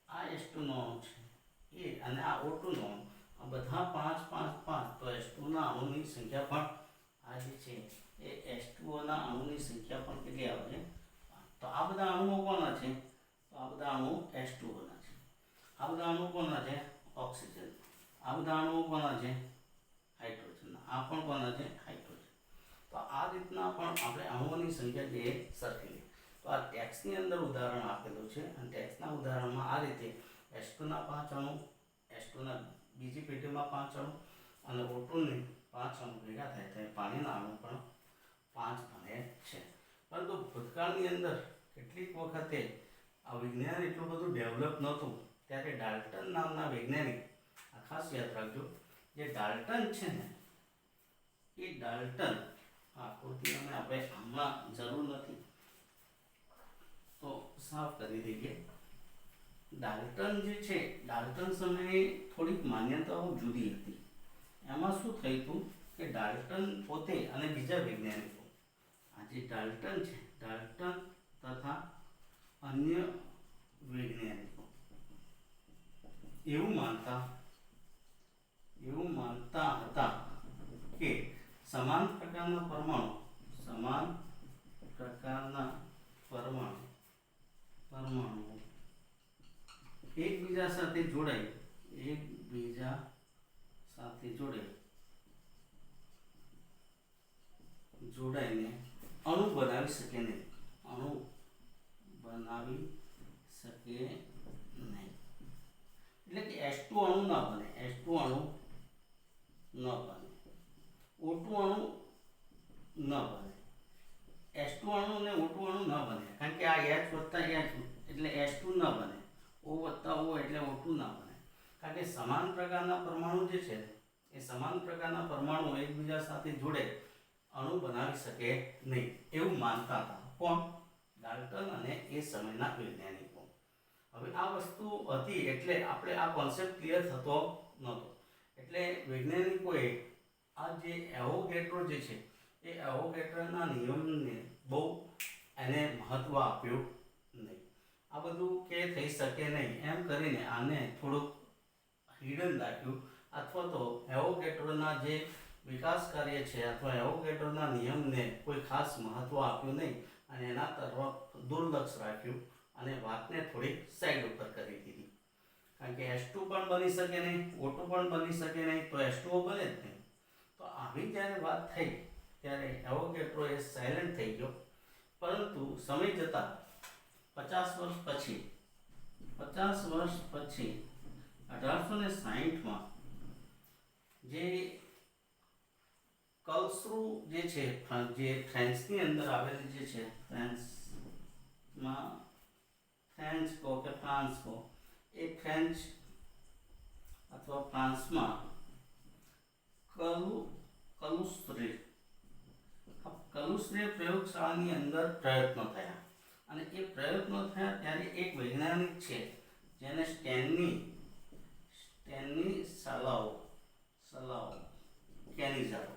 આ H2 નો અણુ છે એ, અને આ O2 નો અણુ, આ બધા 5 5 5. તો H2 ના અણુની સંખ્યા પણ આ જે છે એ H2O ના અણુની સંખ્યા પણ કેટલી આવે છે? તો આ બધા અણુઓ કોના છે? તો આ બધા અણુઓ H2O ના છે. આ બધા અણુઓ કોના છે? ઓક્સિજન. આ બધા અણુઓ કોના છે? હાઇડ્રોજન. આ પણ કોના છે? હાઇડ્રોજન. તો આ રીતના પણ આપણે અણુઓની સંખ્યા જે સરખી. તો આ ટેક્સ્ટની અંદર ઉદાહરણ આપેલું છે, અને ટેક્સ્ટના ઉદાહરણમાં આ રીતે H2 ના 5 અણુ, H2 ના બીજી પેટીમાં 5 અણુ અને O2 ની 5 અણુ ભેગા થાય ત્યારે પાણીના અણુ પણ 5 બને છે. પરંતુ ભૂતકાળની અંદર કેટલીક વખતે આ વિજ્ઞાન એટલું બધું ડેવલપ નહોતું, ત્યારે ડાલ્ટન નામના વૈજ્ઞાનિક, આ ખાસ યાદ રાખજો, જે ડાલ્ટન છે ને એ ડાલ્ટન આકૃતિઓને આપણે હમણાં જરૂર નથી તો સાફ કરી દઈએ. ડાલ્ટન જે છે, ડાલ્ટન સમયે થોડીક માન્યતાઓ જુદી હતી. એમાં શું થયું હતું કે ડાલ્ટન પોતે અને બીજા વૈજ્ઞાનિકો, આ જે ડાલ્ટન છે, ડાલ્ટન તથા અન્ય વૈજ્ઞાનિકો એવું માનતા હતા કે સમાન પ્રકારના પરમાણુ એકબીજા સાથે જોડાઈને અણુ બનાવી શકે નહીં, અણુ બનાવી શકે નહીં, એટલે કે H2 અણુ ન બને, H2 અણુ ન બને, O2 અણુ ન બને, H2 અણુ અને O2 અણુ ન બને, કારણ કે આ H વત્તા H એટલે H2 ન બને, O વત્તા O એટલે O2 ન બને, કારણ કે સમાન પ્રકારના પરમાણુ જે છે એ સમાન પ્રકારના પરમાણુ એકબીજા સાથે જોડે અણુ બનાવી શકે નહીં, એવું માનતા હતા કોણ? ડાલ્ટન અને એ સમયના વૈજ્ઞાનિકો. હવે આ વસ્તુ હતી એટલે આપણે આ કોન્સેપ્ટ ક્લિયર થતો નહોતો, એટલે વૈજ્ઞાનિકોએ આ જે એવોગેડ્રો જે છે એ એવોગેડ્રોના નિયમને બહુ એને મહત્વ આપ્યું નહીં. આ બધું કે થઈ શકે નહીં એમ કરીને આને થોડુંક હિડન રાખ્યું, અથવા તો એવોગેડ્રોના જે વિકાસ કાર્ય છે અથવા એવોગેડ્રોના નિયમને કોઈ ખાસ મહત્વ આપ્યું નહીં અને એના તરફ દુર્લક્ષ રાખ્યું અને વાતને થોડી સાઈડ ઉપર કરી દીધી. કારણ કે H2 પણ બની શકે નહીં, O2 પણ બની શકે નહીં, તો H2O બને જ નહીં. તો આવી જ્યારે વાત થઈ ત્યારે એવોગેડ્રો એ સાયલેન્ટ થઈ ગયો. પરંતુ સમય જતાં 50 વર્ષ પછી 1860માં જે કલસ્રુ જે છે જે ફ્રાન્સની અંદર આવેલી જે છે ફ્રાન્સ એ ફ્રેન્ચ અથવા ફ્રાન્સમાં કલુસ્ત્રે પ્રયોગશાળાની અંદર પ્રયત્નો થયા અને એ પ્રયત્નો થયા ત્યારે એક વૈજ્ઞાનિક છે જેને સ્ટેનલી સલાઓ કેનિઝારો,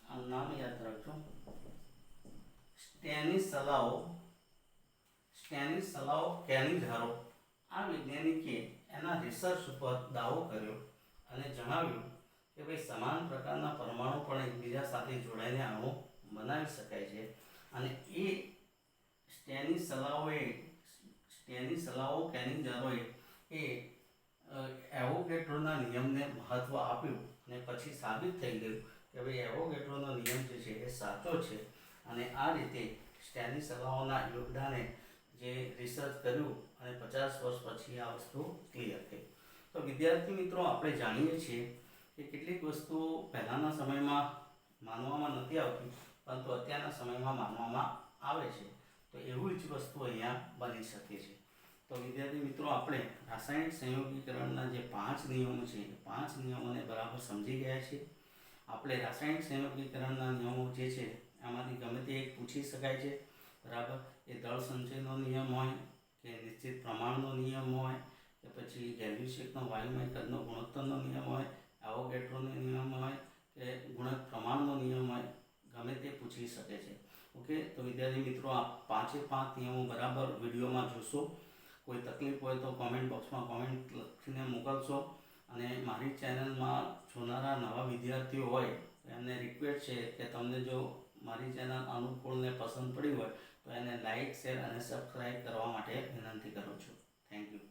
આ નામ યાદ રાખજો, સ્ટેનિસલાઓ કેનિઝારો. આ વૈજ્ઞાનિકે એના રિસર્ચ ઉપર દાવો કર્યો અને જણાવ્યું કે ભાઈ સમાન પ્રકારના પરમાણુ પણ એકબીજા સાથે જોડાઈને અણુ બનાવી શકાય છે અને એ સ્ટેનિસલાઓ કેનિઝારોએ એ એવોગેડ્રોના નિયમને મહત્વ આપ્યું અને પછી સાબિત થઈ ગયું કે ભાઈ એવોગેડ્રોનો નિયમ જે છે એ સાચો છે અને આ રીતે સ્ટેનિસલાઓના યોગદાને જે રિસર્ચ કર્યું અને 50 વર્ષ પછી આ વસ્તુ ક્લિયર થઈ. તો વિદ્યાર્થી મિત્રો, આપણે જાણીએ છીએ કે કેટલીક વસ્તુઓ પહેલાંના સમયમાં માનવામાં નથી આવતી પરંતુ અત્યારના સમયમાં માનવામાં આવે છે. તો એવું જ વસ્તુ અહીંયા બની શકે છે. તો વિદ્યાર્થી મિત્રો, આપણે રાસાયણિક સંયોગીકરણના જે 5 નિયમો છે એ 5 નિયમોને બરાબર સમજી ગયા છીએ. આપણે રાસાયણિક સંયોગીકરણના નિયમો જે છે એમાંથી ગમે તે એક પૂછી શકાય છે, બરાબર. એ દળ સંચયનો નિયમ હોય કે નિશ્ચિત પ્રમાણનો નિયમ હોય કે પછી ગેલ્યુશેકનો વાયુમય કદનો ગુણોત્તરનો નિયમ હોય, એવોગેડ્રોનો નિયમ હોય કે ગુણક પ્રમાણનો નિયમ હોય, ગમે તે પૂછી શકે છે. ઓકે, તો વિદ્યાર્થી મિત્રો, આ 5 નિયમો બરાબર વિડીયોમાં જોશો. કોઈ તકલીફ હોય તો કોમેન્ટ બોક્સમાં કોમેન્ટ લખીને મોકલશો અને મારી ચેનલમાં જોનારા નવા વિદ્યાર્થીઓ હોય તો એમને રિક્વેસ્ટ છે કે તમને જો મારી ચેનલ અનુકૂળને પસંદ પડી હોય તો એને લાઇક, શેર અને સબસ્ક્રાઈબ કરવા માટે વિનંતી કરું છું. Thank you.